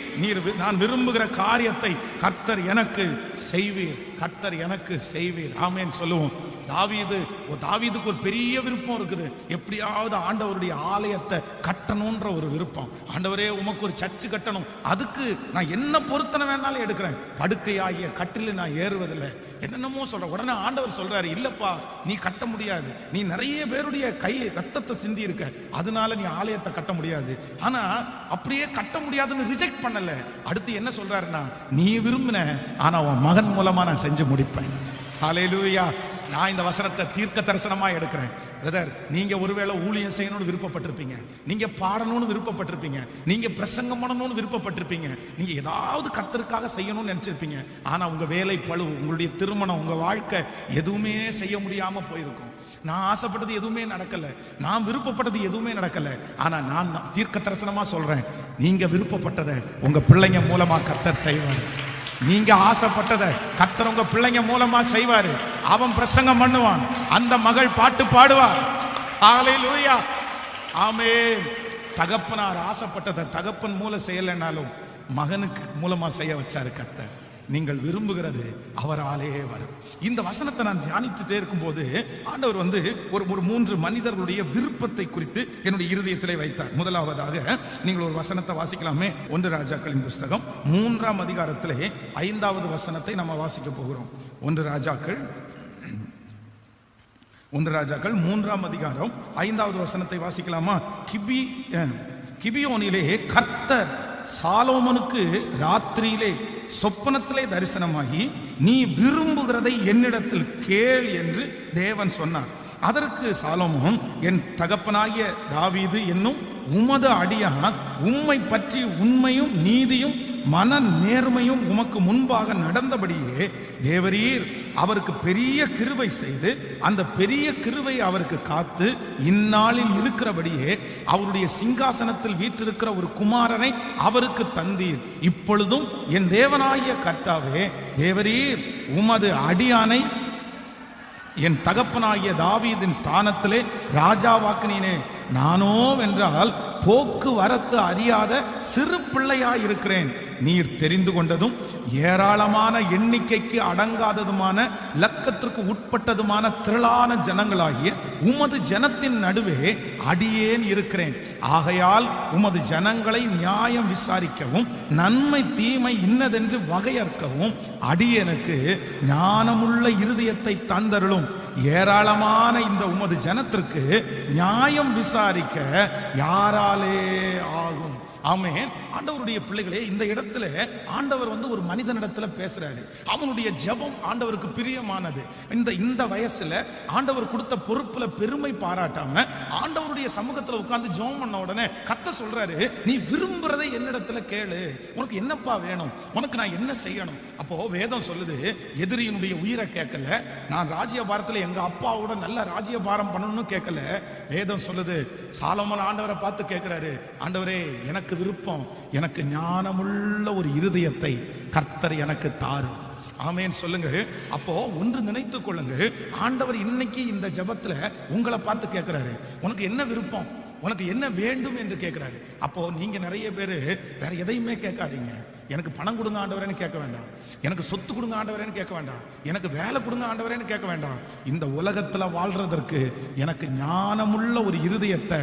S1: நான் விரும்புகிற காரியத்தை கர்த்தர் எனக்கு செய்வீர், கர்த்தர் எனக்கு செய்வீர். ஆமென் சொல்லுவோம். தாவீதுக்கு ஒரு பெரிய விருப்பம் இருக்குது. எப்படியாவது ஆண்டவருடைய ஆலயத்தை கட்டணும்ன்ற ஒரு விருப்பம். ஆண்டவரே, உமக்கு ஒரு சர்ச்சு கட்டணும், அதுக்கு நான் என்ன பொருத்தனை வேணாலும் எடுக்கிறேன், படுக்கையாகிய கட்டில நான் ஏறுவதில்லை, என்னென்னமோ சொல்றேன். உடனே ஆண்டவர் சொல்றாரு, இல்லப்பா நீ கட்ட முடியாது, நீ நிறைய பேருடைய கை ரத்தத்தை சிந்தி இருக்க, அதனால நீ ஆலயத்தை கட்ட முடியாது. ஆனா அப்படியே கட்ட முடியாதுன்னு ரிஜெக்ட் பண்ணல. அடுத்து என்ன சொல்றாருன்னா, நீ விரும்பின, ஆனா உன் மகன் மூலமா நான் செஞ்சு முடிப்பேன். ஹல்லேலூயா. நான் இந்த வசனத்தை தீர்க்க தரிசனமா எடுக்கிறேன். பிரதர், நீங்க ஒருவேளை ஊழியம் செய்யணும்னு விருப்பப்பட்டிருப்பீங்க, நீங்க பாடணும்னு விருப்பப்பட்டிருப்பீங்க, நீங்க பிரசங்கம் பண்ணணும்னு விருப்பப்பட்டிருப்பீங்க, நீங்க ஏதாவது கர்த்தருக்காக செய்யணும்னு நினைச்சிருப்பீங்க. ஆனா உங்க வேலை பளு, உங்களுடைய திருமணம், உங்க வாழ்க்கை எதுவுமே செய்ய முடியாம போயிருக்கும். நான் ஆசைப்பட்டது எதுவுமே நடக்கல, நான் விருப்பப்பட்டது எதுவுமே நடக்கல. ஆனா நான் தீர்க்க தரிசனமா சொல்றேன், நீங்க விருப்பப்பட்டதை உங்க பிள்ளைங்க மூலமா கர்த்தர் செய்வார். நீங்க ஆசைப்பட்டதை கர்த்தர் உங்க பிள்ளைங்க மூலமா செய்வாரு. அவன் பிரசங்கம் பண்ணுவான், அந்த மகள் பாட்டு பாடுவார். ஹல்லேலூயா, ஆமென். தகப்பனார் ஆசைப்பட்டதை தகப்பன் மூலம் செய்யலைனாலும் மகனுக்கு மூலமா செய்ய வச்சாரு கர்த்தர். நீங்கள் விரும்புகிறது அவராலே வரும். இந்த வசனத்தை நான் தியானித்துட்டே இருக்கும்போது ஆண்டவர் ஒரு 3 மனிதர்களுடைய விருப்பத்தை குறித்து என்னுடைய இருதயத்திலே வைத்தார். முதலாவதாக நீங்கள் ஒரு வசனத்தை வாசிக்கலாமே. 1 ராஜாக்களின் புஸ்தகம் 3ஆம் அதிகாரத்திலே 5வது வசனத்தை நம்ம வாசிக்க போகிறோம். 1 ராஜாக்கள் 3ஆம் அதிகாரம் 5வது வசனத்தை வாசிக்கலாமா? கிபியோனிலே கர்த்தர் சாலோமோனுக்கு ராத்திரியிலே சொப்பனத்திலே தரிசனமாகி, நீ விரும்புகிறதை என்னிடத்தில் கேள் என்று தேவன் சொன்னார். அதற்கு சாலோமோன், என் தகப்பனாகிய தாவீது என்னும் உமது அடியான் உம்மை பற்றி உண்மையும் நீதியும் மன நேர்மையும் உமக்கு முன்பாக நடந்தபடியே தேவரீர் அவருக்கு பெரிய கிருபை செய்து அந்த பெரிய கிருபை அவருக்கு காத்து இந்நாளில் இருக்கிறபடியே அவருடைய சிங்காசனத்தில் வீற்றிருக்கிற ஒரு குமாரனை அவருக்கு தந்தீர். இப்பொழுதும் என் தேவனாகிய கர்த்தாவே, தேவரீர் உமது அடியானை என் தகப்பனாகிய தாவீதின் ஸ்தானத்திலே ராஜாவாக்கினீனே. நானோ வென்றால் போக்குவரத்து அறியாத சிறு பிள்ளையாயிருக்கிறேன். நீர் தெரிந்து கொண்டதும் ஏராளமான எண்ணிக்கைக்கு அடங்காததுமான லக்கத்திற்கு உட்பட்டதுமான திரளான ஜனங்களாகிய உமது ஜனத்தின் நடுவே அடியேன் இருக்கிறேன். ஆகையால் உமது ஜனங்களை நியாயம் விசாரிக்கவும் நன்மை தீமை இன்னதென்று வகையறுக்கவும் அடியேனுக்கு ஞானமுள்ள இருதயத்தை தந்தருளும். ஏராளமான இந்த உமது ஜனத்திற்கு நியாயம் விசாரிக்க யாராலே ஆகும்? ஆமென். ஆண்டவருடைய பிள்ளைகளே, இந்த இடத்துல ஆண்டவர் ஒரு மனிதனிடத்துல பேசுறாரு. அவனுடைய ஜெபம் ஆண்டவருக்கு பிரியமானது. இந்த வயசுல ஆண்டவர் கொடுத்த பொறுப்புல பெருமை பாராட்டாம ஆண்டவருடைய சமூகத்துல உட்கார்ந்து ஜெபம் பண்ண உடனே கர்த்தர் சொல்றாரு, நீ விரும்புறதை என்னிடத்துல கேளு, உனக்கு என்னப்பா வேணும், உனக்கு நான் என்ன செய்யணும்? அப்போ வேதம் சொல்லுது, எதிரியினுடைய உயிரை கேட்கல, நான் ராஜ்யபாரத்துல எங்க அப்பாவோட நல்ல ராஜ்யபாரம் பண்ணணும்னு கேட்கல. வேதம் சொல்லுது, சாலமோன் ஆண்டவரை பார்த்து கேட்கிறாரு, ஆண்டவரே எனக்கு விருப்பம், எனக்கு ஞானமுள்ள ஒரு இருதயத்தை கர்த்தர் எனக்கு தாரும். ஆமென் சொல்லுங்க. அப்போ ஒன்று நினைத்துக் கொள்ளுங்க, ஆண்டவர் இன்னைக்கு இந்த ஜெபத்துல உங்களை பார்த்து கேட்கிறாரு, உனக்கு என்ன விருப்பம், உனக்கு என்ன வேண்டும் என்று கேட்கிறாரு. அப்போ நீங்க நிறைய பேர் வேற எதையுமே கேட்காதீங்க. எனக்கு பணம் கொடுங்க ஆண்டவரேன்னு கேட்க வேண்டாம், எனக்கு சொத்து கொடுங்க ஆண்டவரேன்னு கேட்க வேண்டாம், எனக்கு வேலை கொடுங்க ஆண்டவரேன்னு கேட்க வேண்டாம். இந்த உலகத்துல வாழ்றதற்கு எனக்கு ஞானமுள்ள ஒரு இருதயத்தை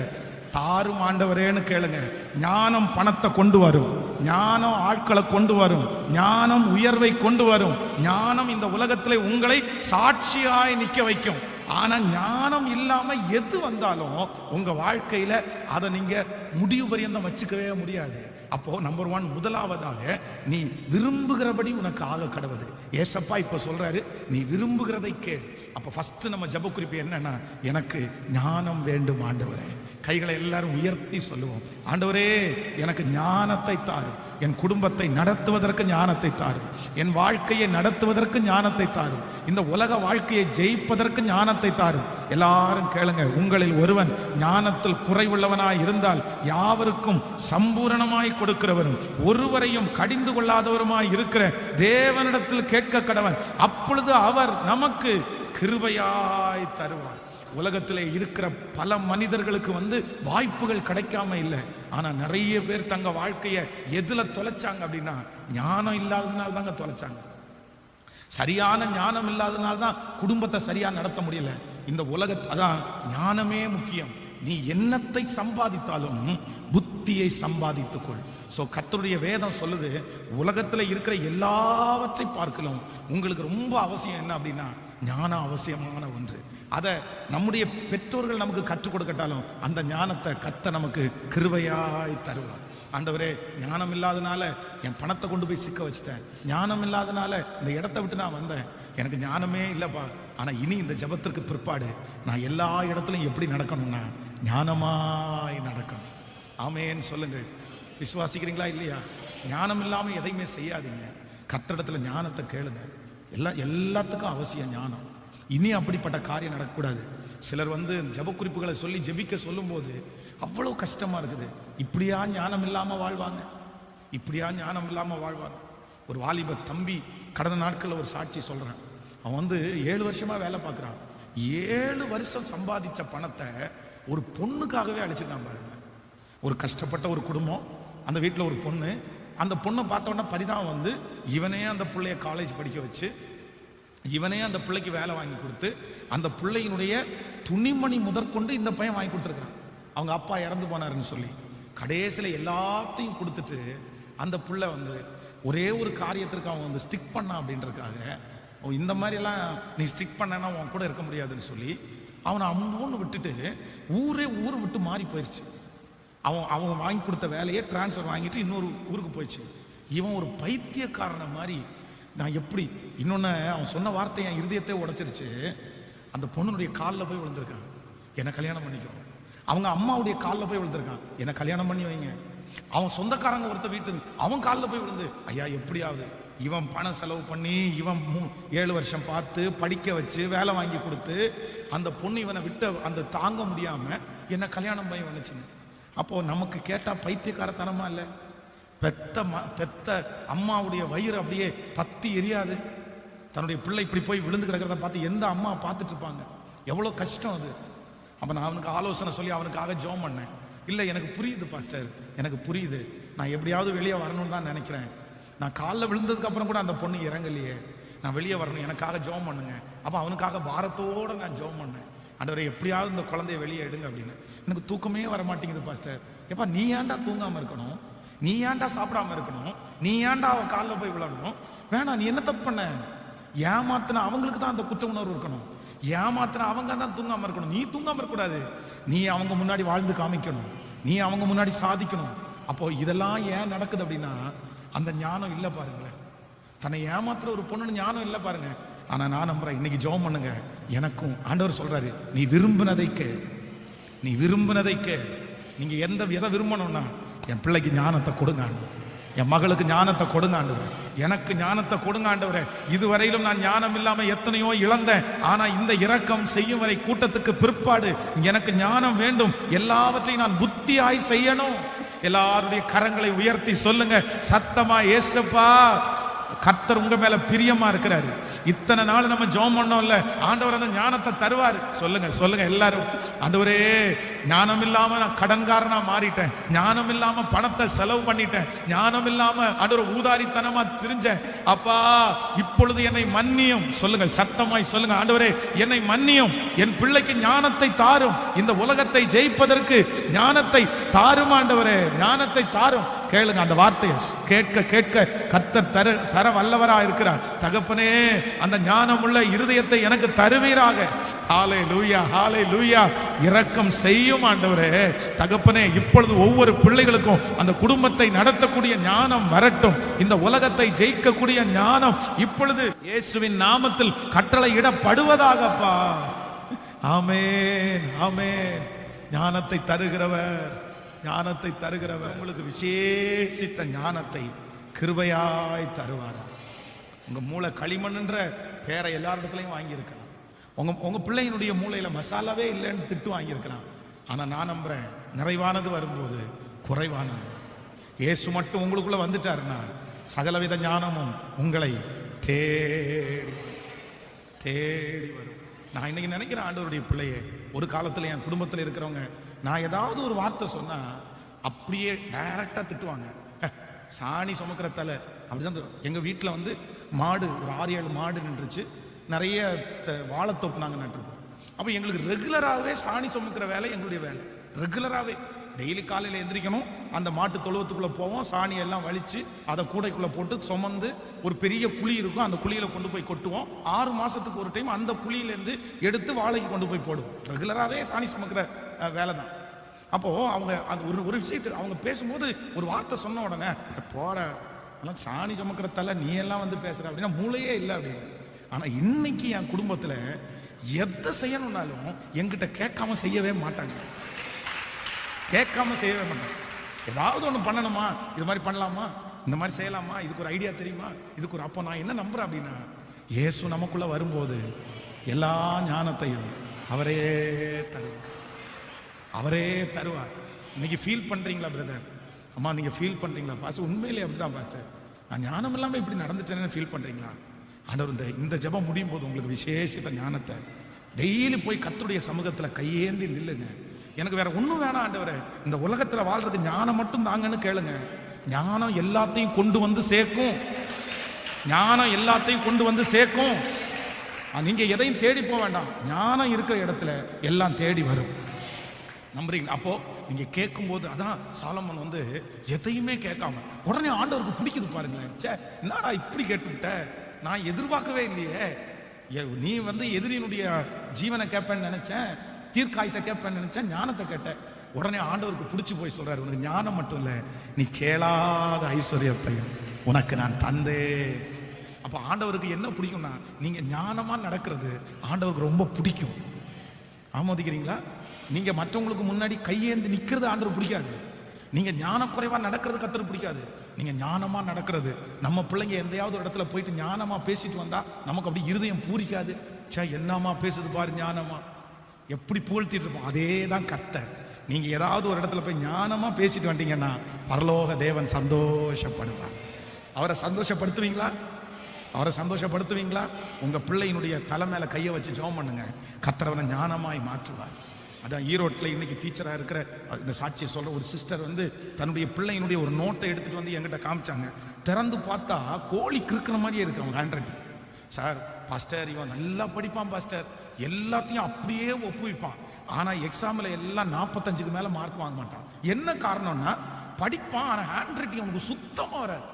S1: தாரும் ஆண்டவரேன்னு கேளுங்க. ஞானம் பணத்தை கொண்டு வரும், ஞானம் ஆட்களை கொண்டு வரும், ஞானம் உயர்வை கொண்டு வரும், ஞானம் இந்த உலகத்திலே உங்களை சாட்சியாய் நிற்க வைக்கும். ஆனா ஞானம் இல்லாம எது வந்தாலும் உங்க வாழ்க்கையில அதை நீங்க முடிவு பரியந்தம் வச்சுக்கவே முடியாது. அப்போ நம்பர் 1, முதலாவதாக நீ விரும்புகிறபடி உனக்கு ஆக கடவுது. ஏசப்பா இப்ப சொல்றாரு, நீ விரும்புகிறதை கேள். அப்ப ஃபர்ஸ்ட் நம்ம ஜெப குறிப்பு என்னன்னா, எனக்கு ஞானம் வேண்டும் ஆண்டவரே. கைகளை எல்லாரும் உயர்த்தி சொல்லுவோம், ஆண்டவரே எனக்கு ஞானத்தை தாரும், என் குடும்பத்தை நடத்துவதற்கு ஞானத்தை தாரும், என் வாழ்க்கையை நடத்துவதற்கு ஞானத்தை தாரும், இந்த உலக வாழ்க்கையை ஜெயிப்பதற்கு ஞானத்தை தாரும். எல்லாரும் கேளுங்க. உங்களில் ஒருவன் ஞானத்தில் குறைவுள்ளவனாய் இருந்தால் யாவருக்கும் சம்பூரணமாய் கொடுக்கிறவரும் ஒருவரையும் கடிந்து கொள்ளாதவருமாய் இருக்கிற தேவனிடத்தில் கேட்க கடவன், அப்பொழுது அவர் நமக்கு கிருபையாய் தருவார். உலகத்திலே இருக்கிற பல மனிதர்களுக்கு வாய்ப்புகள் கிடைக்காம இல்லை. ஆனா நிறைய பேர் தங்க வாழ்க்கைய எதுல தொலைச்சாங்க அப்படின்னா, ஞானம் இல்லாததுனால தாங்க தொலைச்சாங்க. சரியான ஞானம் இல்லாதனால்தான் குடும்பத்தை சரியா நடத்த முடியல. இந்த அதான் ஞானமே முக்கியம். நீ என்னத்தை சம்பாதித்தாலும் புத்தியை சம்பாதித்துக்கொள். சோ கர்த்தருடைய வேதம் சொல்லுது, உலகத்துல இருக்கிற எல்லாவற்றை பார்க்கலாம் உங்களுக்கு ரொம்ப அவசியம் என்ன அப்படின்னா ஞானம் அவசியமான ஒன்று. அதை நம்முடைய பெற்றோர்கள் நமக்கு கற்றுக் கொடுக்கட்டாலும் அந்த ஞானத்தை கர்த்தர் நமக்கு கிருபையாய் தருவார். ஆண்டவரே, ஞானம் இல்லாதனால என் பணத்தை கொண்டு போய் சிக்க வச்சுட்டேன், ஞானம் இல்லாதனால இந்த இடத்தை விட்டு நான் வந்தேன், எனக்கு ஞானமே இல்லைப்பா. ஆனா இனி இந்த ஜெபத்திற்கு பிற்பாடு நான் எல்லா இடத்துலையும் எப்படி நடக்கணும்னா ஞானமாய் நடக்கணும். ஆமேன்னு சொல்லுங்கள். விசுவாசிக்கிறீங்களா இல்லையா? ஞானம் இல்லாம எதையுமே செய்யாதீங்க. கர்த்தரிடத்துல ஞானத்தை கேளுங்க. எல்லாத்துக்கும் அவசியம் ஞானம். இனி அப்படிப்பட்ட காரியம் நடக்கக்கூடாது. சிலர் ஜெப குறிப்புகளை சொல்லி ஜெபிக்க சொல்லும் போது அவ்வளவு கஷ்டமா இருக்குது. இப்படியா ஞானம் இல்லாம வாழ்வாங்க, இப்படியா ஞானம் இல்லாம வாழ்வாங்க. ஒரு வாலிப தம்பி கடந்த நாட்கள்ல ஒரு சாட்சி சொல்றான். அவன் 7 வருஷமா வேலை பார்க்கறான். 7 வருஷம் சம்பாதிச்ச பணத்தை ஒரு பொண்ணுக்காகவே அழிச்சிருக்கான் பாருங்க. ஒரு கஷ்டப்பட்ட ஒரு குடும்பம், அந்த வீட்டில் ஒரு பொண்ணு, அந்த பொண்ணை பார்த்த உடனே பரிதாபம் இவனே அந்த பிள்ளைய காலேஜ் படிக்க வச்சு, இவனே அந்த பிள்ளைக்கு வேலை வாங்கி கொடுத்து, அந்த பிள்ளையினுடைய துணிமணி முதற்கொண்டு இந்த பையன் வாங்கி கொடுத்துருக்கான். அவங்க அப்பா இறந்து போனாருன்னு சொல்லி கடைசியில் எல்லாத்தையும் கொடுத்துட்டு அந்த பிள்ளை ஒரே ஒரு காரியத்திற்கு அவன் ஸ்டிக் பண்ணான் அப்படின்றதுக்காக, இந்த மாதிரிலாம் நீ ஸ்டிக் பண்ணனா அவன் கூட இருக்க முடியாதுன்னு சொல்லி அவனை அம்மூன்னு விட்டுட்டு ஊரை விட்டு மாறி போயிடுச்சு. அவன் வாங்கி கொடுத்த வேலையை டிரான்ஸ்ஃபர் வாங்கிட்டு இன்னொரு ஊருக்கு போயிடுச்சு. இவன் ஒரு பைத்தியக்காரனை மாதிரி நான் எப்படி இன்னொன்னு அவன் சொன்ன வார்த்தை என் இருதயத்தை உடைச்சிருச்சு. அந்த பொண்ணுடைய காலில் போய் விழுந்திருக்கான், என்னை கல்யாணம் பண்ணிக்கோ. அவங்க அம்மாவுடைய காலில் போய் விழுந்திருக்கான், என்னை கல்யாணம் பண்ணி வைங்க. அவன் சொந்தக்காரங்க ஒருத்த வீட்டு அவன் காலில் போய் விழுந்து, ஐயா எப்படியாவது இவன் பணம் செலவு பண்ணி இவன் 7 வருஷம் பார்த்து படிக்க வச்சு வேலை வாங்கி கொடுத்து அந்த பொண்ணு இவனை விட்டு அந்த தாங்க முடியாம என்னை கல்யாணம் பண்ணி வந்துச்சுங்க. அப்போ நமக்கு கேட்டா பைத்தியக்காரத்தனமா இல்லை? பெத்த அம்மாவுடைய வயிறு அப்படியே பத்தி எரியாது. தன்னுடைய பிள்ளை இப்படி போய் விழுந்து கிடக்கிறத பார்த்து எந்த அம்மா பார்த்துட்டு இருப்பாங்க? எவ்வளோ கஷ்டம் அது. அப்போ நான் அவனுக்கு ஆலோசனை சொல்லி அவனுக்காக ஜெபம் பண்ணேன். இல்லை, எனக்கு புரியுது பாஸ்டர், எனக்கு புரியுது, நான் எப்படியாவது வெளியே வரணும்னு தான் நினைக்கிறேன். நான் காலில் விழுந்ததுக்கு அப்புறம் கூட அந்த பொண்ணு இறங்கலையே, நான் வெளியே வரணும், எனக்காக ஜெபம் பண்ணுங்க. அப்போ அவனுக்காக பாரத்தோடு நான் ஜெபம் பண்ணேன். ஆண்டவரே, எப்படியாவது இந்த குழந்தைய வெளியே எடுங்க அப்படின்னு. எனக்கு தூக்கமே வர மாட்டேங்குது பாஸ்டர். எப்பா, நீ ஏன்டா தூங்காமல் இருக்கணும்? நீ ஏன்டா சாப்பிடாம இருக்கணும்? நீ ஏன்டா அவன் காலில் போய் விழணும்? வேணாம், நீ என்ன தப்பு பண்ண? ஏமாத்தின அவங்களுக்கு தான் அந்த குற்ற உணர்வு இருக்கணும். ஏமாத்தின அவங்க தான் தூங்காம இருக்கணும். நீ தூங்காம இருக்கக்கூடாது. நீ அவங்க முன்னாடி வாழ்ந்து காமிக்கணும், நீ அவங்க முன்னாடி சாதிக்கணும். அப்போ இதெல்லாம் ஏன் நடக்குது அப்படின்னா அந்த ஞானம் இல்லை பாருங்களேன். தன்னை ஏமாத்துற ஒரு பொண்ணு ஞானம் இல்லை பாருங்க. ஆனா நான் நம்புறேன், இன்னைக்கு ஜெபம் பண்ணுங்க. எனக்கும் ஆண்டவர் சொல்றாரு, நீ விரும்பினதை கேள், நீ விரும்பினதை கேள். நீங்க எதை விரும்பணும்னா, என் பிள்ளைக்கு ஞானத்தை கொடுங்க ஆண்டவரே, என் மகளுக்கு ஞானத்தை கொடுங்க ஆண்டவரே, எனக்கு ஞானத்தை கொடுங்க ஆண்டவரே. இதுவரையிலும் நான் ஞானம் இல்லாம எத்தனையோ இழந்தேன். ஆனா இந்த இரக்கம் செய்யும் வரை கூட்டத்துக்கு பிற்பாடு எனக்கு ஞானம் வேண்டும். எல்லாவற்றையும் நான் புத்தியாய் செய்யணும். எல்லாருடைய கரங்களை உயர்த்தி சொல்லுங்க சத்தமா, ஏசப்பா, கர்த்தர் உங்க மேல பிரியமா இருக்கிறாரு. இத்தனை நாள் நம்ம ஜெபம் பண்ணோம்ல, ஆண்டவர் அந்த ஞானத்தை தருவார். சொல்லுங்க சொல்லுங்க எல்லாரும், ஆண்டவரே, ஞானம் இல்லாம நான் கடன்காரனா மாறிட்டேன், ஞானம் இல்லாம பணத்தை செலவு பண்ணிட்டேன், ஞானம் இல்லாம ஆண்டவர் ஊதாரித்தனமா திரிஞ்சேன். அப்பா, இப்பொழுது என்னை மன்னியும். சொல்லுங்க சத்தமாய் சொல்லுங்க, ஆண்டவரே என்னை மன்னியும், என் பிள்ளைக்கு ஞானத்தை தாரும், இந்த உலகத்தை ஜெயிப்பதற்கு ஞானத்தை தாரும் ஆண்டவரே, ஞானத்தை தாரும். கேளுங்க அந்த வார்த்தையை, கேட்க கேட்க கர்த்தர் தர வல்லவரா இருக்கிறார். தகப்பனே, அந்த ஞானமுள்ள இருதயத்தை எனக்கு தருவீராக. ஹல்லேலூயா, ஹல்லேலூயா. இரக்கம் செய்யும் ஆண்டவரே. தகப்பனே, இப்பொழுது ஒவ்வொரு பிள்ளைகளுக்கும் அந்த குடும்பத்தை நடத்தக்கூடிய ஞானம் வரட்டும். இந்த உலகத்தை ஜெயிக்கக்கூடிய ஞானம் இப்பொழுது இயேசுவின் நாமத்தில் கட்டளையிடப்படுவதாகப்பா. ஆமென், ஆமென். ஞானத்தை தருகிறவர், ஞானத்தை தருகிறவர் உங்களுக்கு விசேஷித்த ஞானத்தை கிருபையாய் தருவாரா. உங்க மூளை களிமண்ன்ற பேரை எல்லாரிடத்துலையும் வாங்கியிருக்கலாம். உங்க பிள்ளையினுடைய மூளையில மசாலாவே இல்லைன்னு திட்டு வாங்கியிருக்கலாம். ஆனா நான் நம்புறேன், நிறைவானது வரும்போது குறைவானது இயேசு மட்டும் உங்களுக்குள்ள வந்துட்டாருன்னா சகலவித ஞானமும் உங்களை தேடி தேடி வரும். நான் இன்னைக்கு நினைக்கிறேன், ஆண்டவருடைய பிள்ளையே, ஒரு காலத்துல என் குடும்பத்தில் இருக்கிறவங்க நான் ஏதாவது ஒரு வார்த்தை சொன்னா அப்படியே டைரக்டா திட்டுவாங்க. சாணி சுமக்கிற தலை அப்படிதான். எங்கள் வீட்டில் வந்து மாடு ஒரு 6-7 மாடு நின்றுச்சு. நிறைய வாழைத்தோப்பு நாங்கள் நட்டுருப்போம். அப்போ எங்களுக்கு ரெகுலராகவே சாணி சுமக்கிற வேலை எங்களுடைய வேலை. ரெகுலராகவே டெய்லி காலையில் எந்திரிக்கணும், அந்த மாட்டு தொழுவத்துக்குள்ளே போவோம், சாணியெல்லாம் வலித்து அதை கூடைக்குள்ளே போட்டு சுமந்து ஒரு பெரிய குழி இருக்கும், அந்த குழியில் கொண்டு போய் கொட்டுவோம். 6 மாதத்துக்கு ஒரு டைம் அந்த குழியிலேருந்து எடுத்து வாழைக்கு கொண்டு போய் போடுவோம். ரெகுலராகவே சாணி சுமக்கிற வேலை தான். அப்போது அவங்க அது ஒரு விஷயத்து அவங்க பேசும்போது ஒரு வார்த்தை சொன்ன உடனே, போட எல்லாம் சாணி சுமக்கிற தலை நீ எல்லாம் வந்து பேசுகிற அப்படின்னா மூளையே இல்லை அப்படின்னு. ஆனால் இன்னைக்கு என் குடும்பத்தில் எதை செய்யணும்னாலும் என்கிட்ட கேட்காம செய்யவே மாட்டாங்க. கேட்காம செய்யவே மாட்டாங்க. ஏதாவது ஒன்று பண்ணணுமா, இது மாதிரி பண்ணலாமா, இந்த மாதிரி செய்யலாமா, இதுக்கு ஒரு ஐடியா தெரியுமா, இதுக்கு ஒரு. அப்போ நான் என்ன நம்புறேன் அப்படின்னா, இயேசு நமக்குள்ள வரும்போது எல்லா ஞானத்தையும் அவரே தருவார். அவரே தருவார். இன்னைக்கு ஃபீல் பண்றீங்களா பிரதர், அம்மா நீங்க ஃபீல் பண்றீங்களா பாஸ்டர், உண்மையிலே அப்படிதான் பாஸ்டர், நான் ஞானம் இல்லாமல் இப்படி நடந்துட்டேன்னு ஃபீல் பண்றீங்களா? ஆண்டவர் இந்த ஜெபம் முடியும் போது உங்களுக்கு விசேஷித்த ஞானத்தை டெய்லி போய் கர்த்தருடைய சமூகத்தில் கையேந்தி நில்லுங்க. எனக்கு வேற ஒன்றும் வேணாம் ஆண்டவரே, இந்த உலகத்தில் வாழ்றதுக்கு ஞானம் மட்டும் தாங்கன்னு கேளுங்க. ஞானம் எல்லாத்தையும் கொண்டு வந்து சேர்க்கும். ஞானம் எல்லாத்தையும் கொண்டு வந்து சேர்க்கும். நீங்க எதையும் தேடி போக வேண்டாம், ஞானம் இருக்கிற இடத்துல எல்லாம் தேடி வரும். நம்புறீங்களா? அப்போ நீங்க கேட்கும் போது அதான் சாலமோன் வந்து எதையுமே கேட்காம உடனே ஆண்டவருக்கு பிடிக்குது பாருங்களேன். சே என்னடா இப்படி கேட்டுவிட்ட, நான் எதிர்பார்க்கவே இல்லையே. நீ வந்து எதிரியினுடைய ஜீவனை கேட்பேன்னு நினைச்சேன், தீர்க்காயசை கேட்பேன்னு நினைச்சேன், ஞானத்தை கேட்டேன். உடனே ஆண்டவருக்கு பிடிச்சி போய் சொல்றாரு, உனக்கு ஞானம் மட்டும் இல்லை, நீ கேளாத ஐஸ்வர்யத்தையும் உனக்கு நான் தந்தே. அப்ப ஆண்டவருக்கு என்ன பிடிக்கும்னா, நீங்க ஞானமா நடக்கிறது ஆண்டவருக்கு ரொம்ப பிடிக்கும். ஆமோதிக்கிறீங்களா? நீங்க மற்றவங்களுக்கு முன்னாடி கையேந்து நிக்கிறது ஆண்டவர் பிடிக்காது. நீங்க ஞான குறைவா நடக்கிறது கர்த்தருக்கு பிடிக்காது. நீங்க ஞானமா நடக்கிறது. நம்ம பிள்ளைங்க எந்தையாவது ஒரு இடத்துல போயிட்டு ஞானமா பேசிட்டு வந்தா நமக்கு அப்படி இருதயம் பூரிக்காது. சே என்னமா பேசுது பாரு, ஞானமா எப்படி புகழ்த்திட்டு இருப்போம். அதே தான் கர்த்தர். நீங்க ஏதாவது ஒரு இடத்துல போய் ஞானமா பேசிட்டு வந்தீங்கன்னா பரலோக தேவன் சந்தோஷப்படுவார். அவரை சந்தோஷப்படுத்துவீங்களா? அவரை சந்தோஷப்படுத்துவீங்களா? உங்க பிள்ளையினுடைய தலை மேல கையை வச்சு ஜெபம் பண்ணுங்க, கர்த்தர் அவனை ஞானமாய் மாற்றுவார். அதான் ஈரோட்டில் இன்னைக்கு டீச்சராக இருக்கிற இந்த சாட்சியை சொல்ற ஒரு சிஸ்டர் வந்து தன்னுடைய பிள்ளையினுடைய ஒரு நோட்டை எடுத்துட்டு வந்து என்கிட்ட காமிச்சாங்க. திறந்து பார்த்தா கோழி கிறுக்கிற மாதிரியே இருக்கு அவங்க ஹேண்ட் ரைட்டிங். சார் பாஸ்டர் இவன் நல்லா படிப்பான் பாஸ்டர், எல்லாத்தையும் அப்படியே ஒப்புவிப்பான், ஆனால் எக்ஸாமில் எல்லாம் 45க்கு மேலே மார்க் வாங்க மாட்டான். என்ன காரணம்னா படிப்பான், ஆனால் ஹேண்ட் ரைட்டிங் அவனுக்கு சுத்தமாக வராது,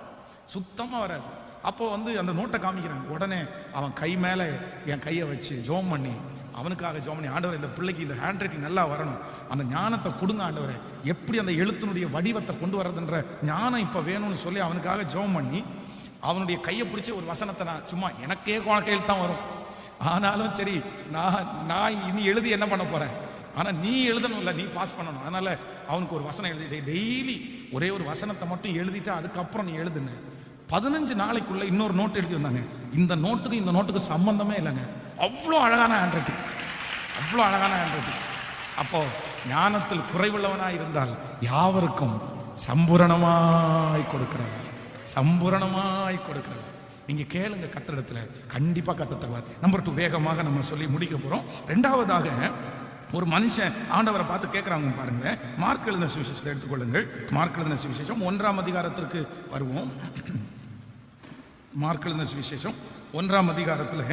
S1: சுத்தமாக வராது. அப்போ வந்து அந்த நோட்டை காமிக்கிறாங்க. உடனே அவன் கை மேலே என் கையை வச்சு ஜோம் பண்ணி அவனுக்காக ஜெபம் பண்ணி, ஆண்டவரே இந்த பிள்ளைக்கு இந்த ஹேண்ட் ரைட்டிங் நல்லா வரணும், அந்த ஞானத்தை கொடுங்க ஆண்டவரே, எப்படி அந்த எழுத்தினுடைய வடிவத்தை கொண்டு வர்றதுன்ற ஞானம் இப்போ வேணும்னு சொல்லி அவனுக்காக ஜெபம் பண்ணி அவனுடைய கையை பிடிச்சி ஒரு வசனத்தை நான் சும்மா எனக்கே குழக்கையில் தான் வரும், ஆனாலும் சரி நான் இனி எழுதி என்ன பண்ண போறேன், ஆனால் நீ எழுதணும் இல்லை, நீ பாஸ் பண்ணணும். அதனால அவனுக்கு ஒரு வசனம் எழுதி டெய்லி ஒரே ஒரு வசனத்தை மட்டும் எழுதிட்டு அதுக்கப்புறம் நீ எழுதுன்னு 15 நாளைக்குள்ள இன்னொரு நோட் எழுதி வந்தாங்க. இந்த நோட்டுக்கு இந்த நோட்டுக்கு சம்பந்தமே இல்லைங்க, அவ்வளோ அழகான ஹேண்ட் ரைட்டிங், அவ்வளோ அழகான ஹேண்ட் ரைட்டிங். அப்போ ஞானத்தில் குறைவுள்ளவனாய் இருந்தால் யாவருக்கும் சம்பூரணமாய் கொடுக்கிறவர், சம்பூரணமாய் கொடுக்கிறவர். நீங்க கேளுங்க கர்த்தரிடத்துல, கண்டிப்பா கர்த்தர் தருவார். நம்பர் 2 வேகமாக நம்ம சொல்லி முடிக்க போறோம். ரெண்டாவதாக ஒரு மனுஷன் ஆண்டவரை பார்த்து கேட்கிறாங்க பாருங்க. மார்க் எழுதின சுவிசேஷத்தை எடுத்துக்கொள்ளுங்கள். மார்க் எழுதின சுவிசேஷம் 1ஆம் அதிகாரத்திற்கு வருவோம். மார்க் எழுதின சுவிசேஷம் 1ஆம் அதிகாரத்தில்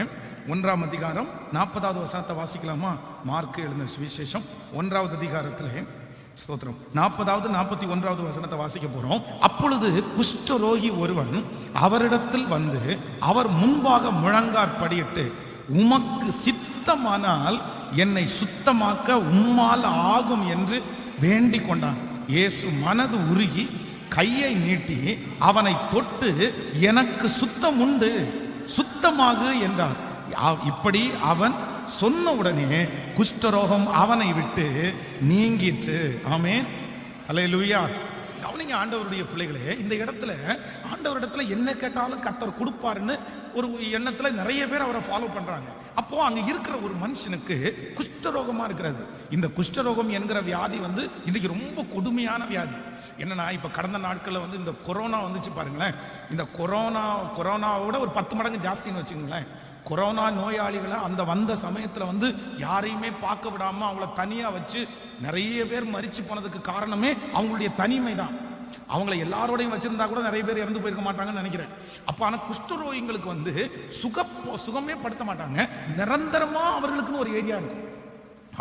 S1: 1ஆம் அதிகாரம் 40வது வசனத்தை வாசிக்கலாமா? மார்க் எழுதின சுவிசேஷம் 1ஆவது அதிகாரத்தில் ஸ்தோத்திரம் 40வது 41வது வசனத்தை வாசிக்க போறோம். அப்பொழுது குஷ்டரோகி ஒருவன் அவரிடத்தில் வந்து அவர் முன்பாக முழங்காற்படியிட்டு, உமக்கு சித்தமானால் என்னை சுத்தமாக்க உம்மால் ஆகும் என்று வேண்டிக் கொண்டான். இயேசு மனது உருகி கையை நீட்டி அவனை தொட்டு, எனக்கு சுத்தம் உண்டு, சுத்தமாகு என்றார். இப்படி அவன் சொன்ன உடனே குஷ்டரோகம் அவனை விட்டு நீங்கிற்று. ஆமென், அல்லேலூயா. கவனிங்க ஆண்டவருடைய பிள்ளைகளே, இந்த இடத்துல ஆண்டவரிடத்துல என்ன கேட்டாலும் கர்த்தர் கொடுப்பாருன்னு ஒரு எண்ணத்துல நிறைய பேர் அவரை ஃபாலோ பண்றாங்க. அப்போ அங்க இருக்கிற ஒரு மனுஷனுக்கு குஷ்டரோகமா இருக்கிறது. இந்த குஷ்டரோகம் என்கிற வியாதி வந்து இன்னைக்கு ரொம்ப கொடுமையான வியாதி. என்னன்னா, இப்ப கடந்த நாட்கள்ல வந்து இந்த கொரோனா வந்துச்சு பாருங்களேன். இந்த கொரோனாவோட ஒரு 10 மடங்கு ஜாஸ்தின்னு வச்சுக்கோங்களேன். கொரோனா நோயாளிகளை அந்த வந்த சமயத்துல வந்து யாரையுமே பார்க்க விடாம அவங்கள தனியா வச்சு நிறைய பேர் மரிச்சு போனதுக்கு காரணமே அவங்களுடைய தனிமை தான். அவங்கள எல்லாரோடையும் வச்சிருந்தா கூட நிறைய பேர் இறந்து போயிருக்க மாட்டாங்கன்னு நினைக்கிறேன். அப்போ ஆனால் குஷ்டரோகிங்களுக்கு சுகமே படுத்த மாட்டாங்க. நிரந்தரமா அவர்களுக்குன்னு ஒரு ஏரியா இருக்கும்.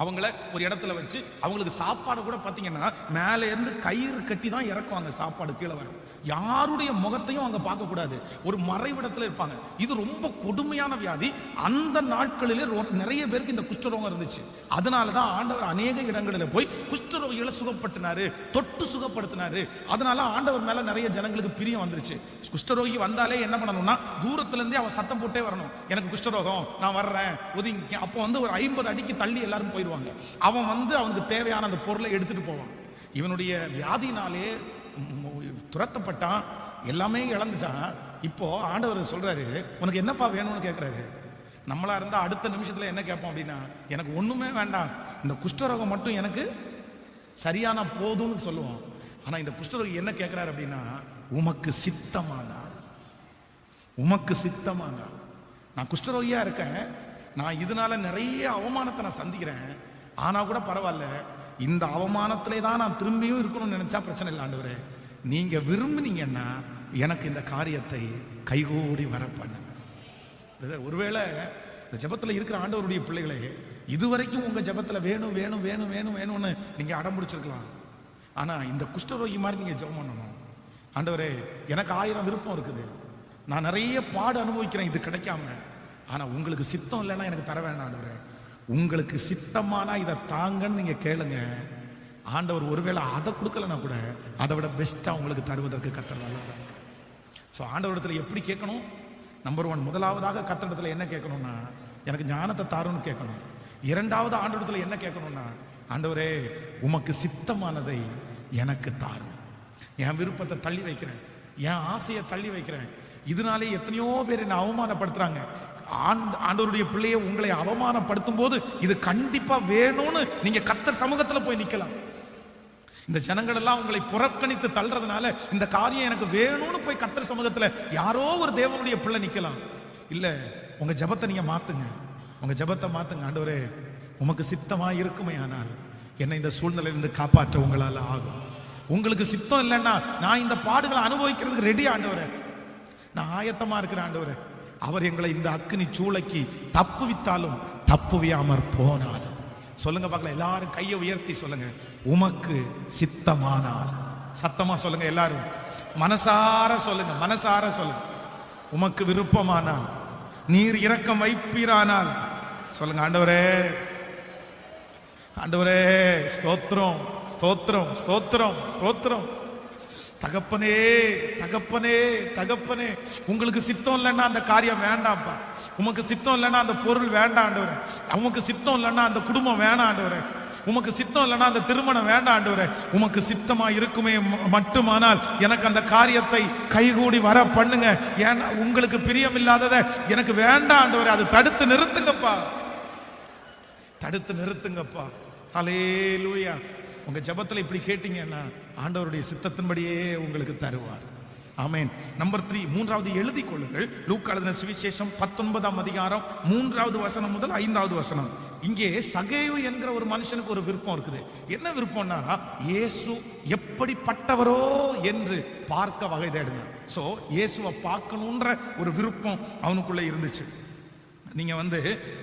S1: அவங்கள ஒரு இடத்துல வச்சு அவங்களுக்கு சாப்பாடு கூட பார்த்தீங்கன்னா மேலே இருந்து கயிறு கட்டி தான் இறக்குவாங்க. சாப்பாடு கீழே வரும். யாருடைய முகத்தையும் அங்கே பார்க்கக்கூடாது. ஒரு மறைவிடத்தில் இருப்பாங்க. இது ரொம்ப கொடுமையான வியாதி. அந்த நாட்களிலே நிறைய பேருக்கு இந்த குஷ்டரோகம் இருந்துச்சு. அதனால தான் ஆண்டவர் அநேக இடங்களில் போய் குஷ்டரோகிகளை சுகப்படுத்தினாரு, தொட்டு சுகப்படுத்தினாரு. அதனால ஆண்டவர் மேல நிறைய ஜனங்களுக்கு பிரியம் வந்துருச்சு. குஷ்டரோகி வந்தாலே என்ன பண்ணணும்னா தூரத்திலிருந்தே அவன் சத்தம் போட்டே வரணும், எனக்கு குஷ்டரோகம், நான் வர்றேன், ஒதுங்கி. அப்போ வந்து ஒரு 50 அடிக்கு தள்ளி எல்லாரும் போயிடுவாங்க. அவன் வந்து அவனுக்கு தேவையான அந்த பொருளை எடுத்துட்டு போவான். இவனுடைய வியாதினாலே துரத்தப்பட்டான், எல்லாமே இழந்துட்டான். இப்போ ஆண்டவர் சொல்றாரு, உனக்கு என்னப்பா வேணும்னு கேட்கிறாரு. நம்மளா இருந்தா அடுத்த நிமிஷத்துல என்ன கேட்போம் அப்படின்னா, எனக்கு ஒண்ணுமே வேண்டாம், இந்த குஷ்டரோகம் மட்டும் எனக்கு சரியான போதும்னு சொல்லுவோம். ஆனா இந்த குஷ்டரோகி என்ன கேட்கிறாரு அப்படின்னா, உமக்கு சித்தமானால், உமக்கு சித்தமானால். நான் குஷ்டரோகியா இருக்கேன், நான் இதனால நிறைய அவமானத்தை நான் சந்திக்கிறேன், ஆனா கூட பரவாயில்ல, இந்த அவமானத்திலே தான் நான் திரும்பியும் இருக்கணும்னு நினைச்சா பிரச்சனை இல்லை ஆண்டவரே, நீங்க விரும்புனீங்கன்னா எனக்கு இந்த காரியத்தை கைகூடி வர பண்ணுங்க. ஒருவேளை இந்த ஜெபத்தில் இருக்கிற ஆண்டவருடைய பிள்ளைகளே, இதுவரைக்கும் உங்க ஜெபத்தில் வேணும் வேணும் வேணும் வேணும் வேணும்னு நீங்க அடம் பிடிச்சிருக்கலாம். ஆனா இந்த குஷ்டரோகி மாதிரி நீங்க ஜெபம் பண்ணணும். ஆண்டவரே, எனக்கு 1000 விருப்பம் இருக்குது, நான் நிறைய பாடு அனுபவிக்கிறேன் இது கிடைக்காம, ஆனா உங்களுக்கு சித்தம் இல்லைன்னா எனக்கு தர வேண்டாம் ஆண்டவரே, உங்களுக்கு சித்தமானா இதை தாங்கன்னு நீங்க கேளுங்க. ஆண்டவர் ஒருவேளை அதை கொடுக்கலன்னா கூட அதை விட பெஸ்டா உங்களுக்கு தருவதற்கு கர்த்தர் வல்லவர். ஸோ ஆண்டவரிடத்துல எப்படி கேட்கணும்? நம்பர் 1, முதலாவதாக கர்த்தரிடத்துல என்ன கேட்கணும்னா, எனக்கு ஞானத்தை தாருன்னு கேட்கணும். இரண்டாவது ஆண்டவரிடத்துல என்ன கேட்கணும்னா, ஆண்டவரே உமக்கு சித்தமானதை எனக்கு தாரும். என் விருப்பத்தை தள்ளி வைக்கிறேன், என் ஆசையை தள்ளி வைக்கிறேன். இதனாலே எத்தனையோ பேர் என்னை அவமானப்படுத்துறாங்க. ஆண்டவருடைய பிள்ளையை உங்களை அவமானப்படுத்தும் போது இது கண்டிப்பா வேணும்னு நீங்க கர்த்தர் சமூகத்துல போய் நிக்கலாம். இந்த ஜனங்கள் எல்லாம் உங்களை புறக்கணித்து தள்ளுறதுனால இந்த காரியம் எனக்கு வேணும்னு போய் கர்த்தர் சமூகத்துல யாரோ ஒரு தேவனுடைய பிள்ளை நிக்கலாம். இல்ல, உங்க ஜெபத்தை நீங்க மாத்துங்க, உங்க ஜெபத்தை மாத்துங்க. ஆண்டவரே, உமக்கு சித்தமா இருக்குமே ஆனால் என்னை இந்த சூழ்நிலையிலிருந்து காப்பாற்ற உங்களால ஆகும். உங்களுக்கு சித்தம் இல்லைன்னா நான் இந்த பாடுகளை அனுபவிக்கிறதுக்கு ரெடி ஆண்டவரே, நான் ஆயத்தமா இருக்கிறேன் ஆண்டவரே. அவர் எங்களை இந்த அக்கினி சூளைக்கு தப்புவித்தாலும் தப்புவியாமற் போனாலும். சொல்லுங்க பார்க்கலாம், எல்லாரும் கையை உயர்த்தி சொல்லுங்க, உமக்கு சித்தமானார். சத்தமா சொல்லுங்க எல்லாரும், மனசார சொல்லுங்க, மனசார சொல்லுங்க. உமக்கு விருப்பமானால், நீர் இரக்கம் வைப்பீரானால் சொல்லுங்க, ஆண்டவரே, ஆண்டவரே, ஸ்தோத்திரம் ஸ்தோத்திரம் ஸ்தோத்திரம் ஸ்தோத்திரம். தகப்பனே தகப்பனே தகப்பனே, உங்களுக்கு சித்தம் இல்லைன்னா அந்த காரியம் வேண்டாம்ப்பா, உமக்கு சித்தம் இல்லைன்னா அந்த பொருள் வேண்டாம் ஆண்டவரே, உமக்கு சித்தம் இல்லைன்னா அந்த குடும்பம் வேண்டாம் ஆண்டவரே, உமக்கு சித்தம் இல்லைன்னா அந்த திருமணம் வேண்டாம் ஆண்டவரே, உமக்கு சித்தமா இருக்குமே மட்டுமானால் எனக்கு அந்த காரியத்தை கைகூடி வர பண்ணுங்க. ஏன்னா உங்களுக்கு பிரியம் இல்லாததை எனக்கு வேண்டாம் ஆண்டவரே, அது தடுத்து நிறுத்துங்கப்பா, தடுத்து நிறுத்துங்கப்பா. ஹல்லேலூயா. உங்க ஜெபத்துல இப்படி கேட்டீங்கன்னா ஆண்டவருடைய சித்தத்தின்படியே உங்களுக்கு தருவார். ஆமென். நம்பர் 3, மூன்றாவது எழுதி கொள்ளுங்கள். லூக்கா எழுதின சுவிசேஷம் 19ஆம் அதிகாரம் 3வது வசனம் முதல் 5வது வசனம். இங்கே சகேயு என்கிற ஒரு மனுஷனுக்கு ஒரு விருப்பம் இருக்குது. என்ன விருப்பம்னா, இயேசு எப்படிப்பட்டவரோ என்று பார்க்க வகை தேடினார். சோ இயேசுவை பார்க்கணுன்ற ஒரு விருப்பம் அவனுக்குள்ள இருந்துச்சு. நீங்க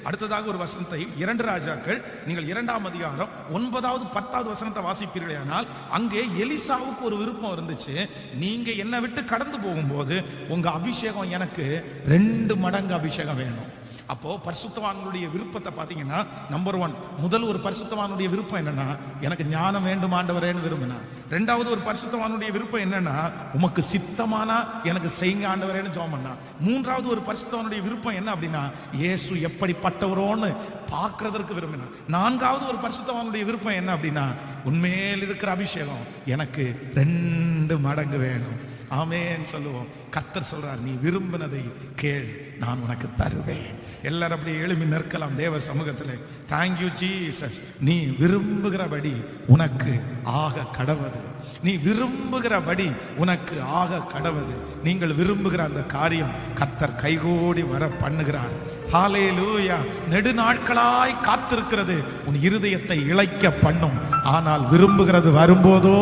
S1: அடுத்ததாக ஒரு வசனத்தை 2 ராஜாக்கள் நீங்கள் 2ஆம் அதிகாரம் 9வது 10வது வசனத்தை வாசிப்பீர்களே, ஆனால் அங்கே எலிசாவுக்கு ஒரு விருப்பம் இருந்துச்சு. நீங்க என்னை விட்டு கடந்து போகும்போது உங்க அபிஷேகம் எனக்கு 2 மடங்கு அபிஷேகம் வேணும். அப்போ பரிசுத்தவான்களுடைய விருப்பத்தை பார்த்தீங்கன்னா, நம்பர் 1, முதல் ஒரு பரிசுத்தவானுடைய விருப்பம் என்னன்னா, எனக்கு ஞானம் வேண்டும் ஆண்டவரேன்னு விரும்பினா. ரெண்டாவது ஒரு பரிசுத்தவானுடைய விருப்பம் என்னன்னா, உமக்கு சித்தமானா எனக்கு செய்யுங்க ஆண்டவரேன்னு ஜெபம் பண்ணா. மூன்றாவது ஒரு பரிசுத்தவானுடைய விருப்பம் என்ன அப்படின்னா, இயேசு எப்படிப்பட்டவரோன்னு பார்க்கறதற்கு விரும்பினா. நான்காவது ஒரு பரிசுத்தவானுடைய விருப்பம் என்ன அப்படின்னா, உண்மையில் இருக்கிற அபிஷேகம் எனக்கு 2 மடங்கு வேணும். ஆமென் சொல்லுவோம். கர்த்தர் சொல்றார், நீ விரும்பினதை கேள், நான் உனக்கு தருவேன். எல்லாரும் அப்படியே எழுப்பி நிற்கலாம் தேவ சமூகத்தில். Thank you Jesus. நீ விரும்புகிறபடி உனக்கு ஆக கடவது, நீ விரும்புகிறபடி உனக்கு ஆக கடவது. நீங்கள் விரும்புகிற அந்த காரியம் கர்த்தர் கைகூடி வர பண்ணுகிறார். ஹல்லேலூயா. நெடுநாட்களாய் காத்திருக்கிறது உன் இருதயத்தை இளைக்க பண்ணும். ஆனால் விரும்புகிறது வரும்போதோ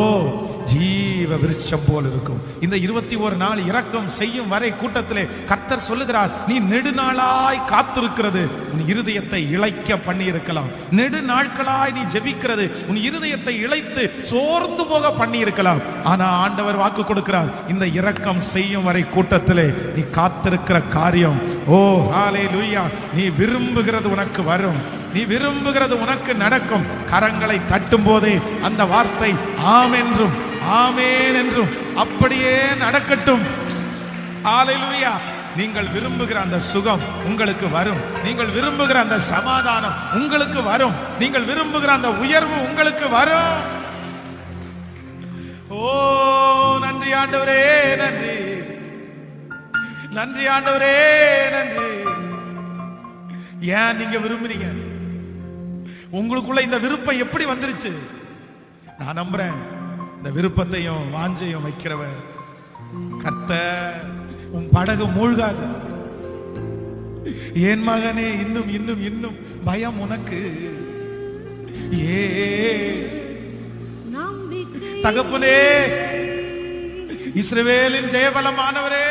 S1: ஜீவ ஒலிவ விருட்சம் போல் இருக்கும். இந்த 21 நாள் இரக்கம் செய்யும் வரை கூட்டத்திலே கர்த்தர் சொல்லுகிறார், நீ நெடுநாளாய் காத்திருக்கிறது உன் இருதயத்தை இளைக்க பண்ணி இருக்கலாம். நெடு நாட்களாய் நீ ஜெபிக்கிறது உன் இருதயத்தை இளைத்து சோர்ந்து போக பண்ணி இருக்கலாம். ஆனா ஆண்டவர் வாக்கு கொடுக்கிறார், இந்த இரக்கம் செய்யும் வரை கூட்டத்திலே நீ காத்திருக்கிற காரியம், ஓ ஹல்லேலூயா, நீ விரும்புகிறது உனக்கு வரும், நீ விரும்புகிறது உனக்கு நடக்கும். கரங்களை தட்டும் போதே அந்த வார்த்தை ஆம் என்றும் ஆமேன் என்றும் அப்படியே நடக்கட்டும். ஹல்லேலூயா. நீங்கள் விரும்புகிற அந்த சுகம் உங்களுக்கு வரும். நீங்கள் விரும்புகிற அந்த சமாதானம் உங்களுக்கு வரும். நீங்கள் விரும்புகிற அந்த உயர்வு உங்களுக்கு வரும். ஓ நன்றி ஆண்டவரே, நன்றி நன்றி ஆண்டவரே, நன்றி. ஏன் நீங்க விரும்புறீங்க? உங்களுக்குள்ள இந்த விருப்பம் எப்படி வந்துருச்சு? நான் நம்புறேன், இந்த விருப்பத்தையும் வாஞ்சையும் வைக்கிறவர் கர்த்தர். உன் படகு மூழ்காது. என் மகனே, இன்னும் இன்னும் இன்னும் பயம் உனக்கு ஏ தகப்பனே, இஸ்ரவேலின் ஜெயபலமானவரே,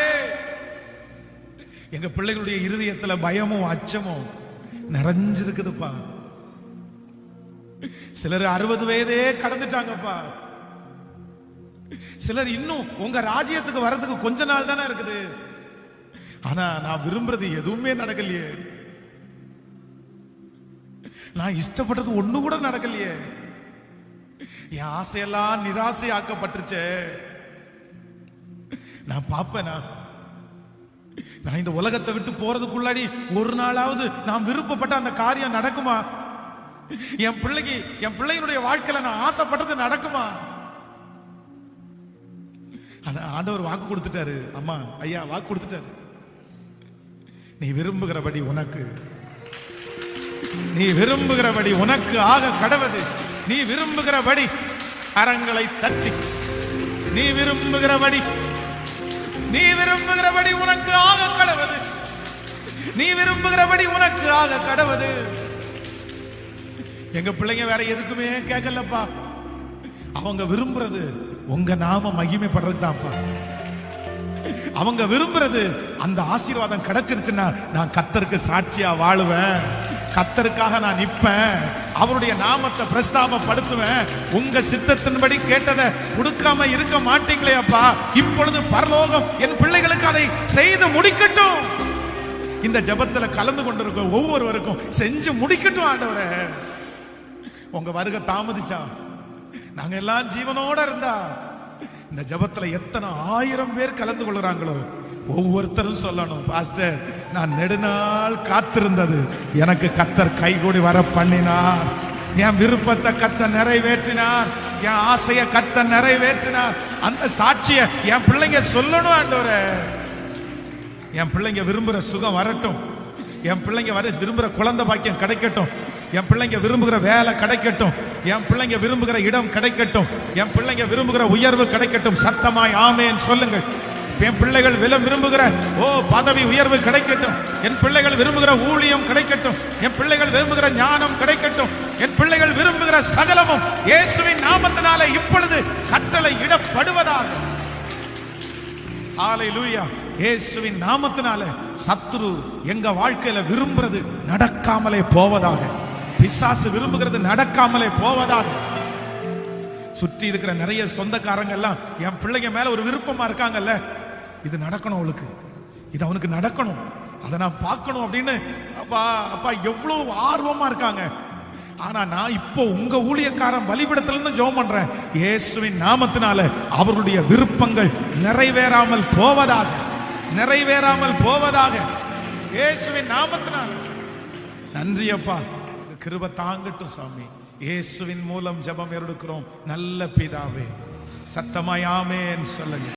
S1: எங்க பிள்ளைகளுடைய இருதயத்துல பயமும் அச்சமும் நிறைஞ்சிருக்குதுப்பா. சிலர் 60 வயதே கடந்துட்டாங்கப்பா. சிலர் இன்னும் உங்க ராஜ்யத்துக்கு வர்றதுக்கு கொஞ்ச நாள் தானே இருக்குது. ஆனா நான் விரும்புறது எதுவுமே நடக்கலையே. நான் இஷ்டப்பட்டது ஒண்ணு கூட நடக்கலையே. என் ஆசையெல்லாம் நிராசை ஆக்கப்பட்டுருச்சே. நான் பாப்பேனா, நான் இந்த உலகத்தை விட்டு போறதுக்குள்ளாடி ஒரு நாளாவது நான் விருப்பப்பட்ட அந்த காரியம் நடக்குமா? என் பிள்ளைக்கு, என் பிள்ளையினுடைய வாழ்க்கையில நான் ஆசைப்பட்டது நடக்குமா? ஆண்டவர் வாக்கு கொடுத்துட்டாரு. அம்மா ஐயா வாக்கு கொடுத்துட்டாரு. நீ விரும்புகிறபடி உனக்கு, நீ விரும்புகிறபடி உனக்கு ஆக கடவது. நீ விரும்புகிறபடி கரங்களை தட்டி, நீ விரும்புகிறபடி, நீ விரும்புகிறபடி உனக்கு ஆக கடவது. நீ விரும்புகிறபடி உனக்கு ஆக கடவது. எங்க பிள்ளைங்க வேற எதுக்குமே கேட்கலப்பா. அவங்க விரும்புறது உங்க நாம மகிமைப்படுறது தான்ப்பா. அவங்க விரும்புறது அந்த ஆசீர்வாதம் கிடைச்சிருச்சுன்னா நான் கர்த்தருக்கு சாட்சியா வாழுவேன், கர்த்தருக்காக நான் நிற்பேன், அவருடைய நாமத்தை பிரஸ்தாபப்படுத்துவேன். உங்க சித்தத்தின்படி கேட்டதை கொடுக்காம இருக்க மாட்டீங்களே அப்பா. இப்பொழுது பரலோகம் என் பிள்ளைகளுக்கு அதை செய்து முடிக்கட்டும். இந்த ஜெபத்துல கலந்து கொண்டிருக்க ஒவ்வொருவருக்கும் செஞ்சு முடிக்கட்டும் ஆண்டவரே. உங்க வருகை தாமதிச்சா, நாங்க எல்லாம் ஜீவனோட இருந்தா, இந்த ஜெபத்துல எத்தனை 1000 பேர் கலந்து கொள்றாங்களோ ஒவ்வொருத்தரும் சொல்லணும், பாஸ்டர் நான் நெடுநாள் காத்திருந்தது எனக்கு கர்த்தர் கைகூடி வர பண்ணினார். என் விருப்பத்தை கர்த்தர் நிறைவேற்றினார், என் ஆசைய கர்த்தர் நிறைவேற்றினார். அந்த சாட்சிய என் பிள்ளைங்க சொல்லணும் ஆண்டவரே. என் பிள்ளைங்க விரும்புற சுகம் வரட்டும், என் பிள்ளைங்க விரும்புற குழந்தை பாக்கியம் கிடைக்கட்டும், என் பிள்ளைங்க விரும்புகிற வேலை கிடைக்கட்டும், என் பிள்ளைங்க விரும்புகிற இடம் கிடைக்கட்டும், என் பிள்ளைங்க விரும்புகிற உயர்வு கிடைக்கட்டும். சத்தமாய் ஆமென் சொல்லுங்கள். என் பிள்ளைகள் விரும்புகிற பதவி உயர்வு கிடைக்கட்டும். என் பிள்ளைகள் விரும்புகிற ஊழியம் கிடைக்கட்டும். என் பிள்ளைகள் விரும்புகிற ஞானம் கிடைக்கட்டும். என் பிள்ளைகள் விரும்புகிற சகலமும் இயேசுவின் நாமத்தினாலே இப்பொழுது கட்டளை இடப்படுவதாக. ஹல்லேலூயா. இயேசுவின் நாமத்தினாலே சத்துரு எங்க வாழ்க்கையில விரும்புறது நடக்காமலே போவதாக. பிசாசு விரும்புகிறது நடக்காமலே போவதாக. சுற்றி இருக்கிற நிறைய சொந்தக்காரங்க எல்லாம் என் பிள்ளைங்க மேல ஒரு விருப்பமா இருக்காங்கல்ல, இது நடக்கணும், அவளுக்கு இது அவனுக்கு நடக்கணும், அதை நான் பார்க்கணும் அப்படின்னு அப்பா அப்பா எவ்வளவு ஆர்வமா இருக்காங்க. ஆனா நான் இப்போ உங்க ஊழியக்காரன் பலிபீடத்துல இருந்து ஜெபம் பண்றேன், இயேசுவின் நாமத்தினால அவர்களுடைய விருப்பங்கள் நிறைவேறாமல் போவதாக, நிறைவேறாமல் போவதாக, இயேசுவின் நாமத்தினால. நன்றி அப்பா, கிருபை தாங்கட்டும் சாமி. இயேசுவின் மூலம் ஜெபம் எடுக்கிறோம் நல்ல பிதாவே. சத்தமாய் ஆமென் சொல்லுங்க.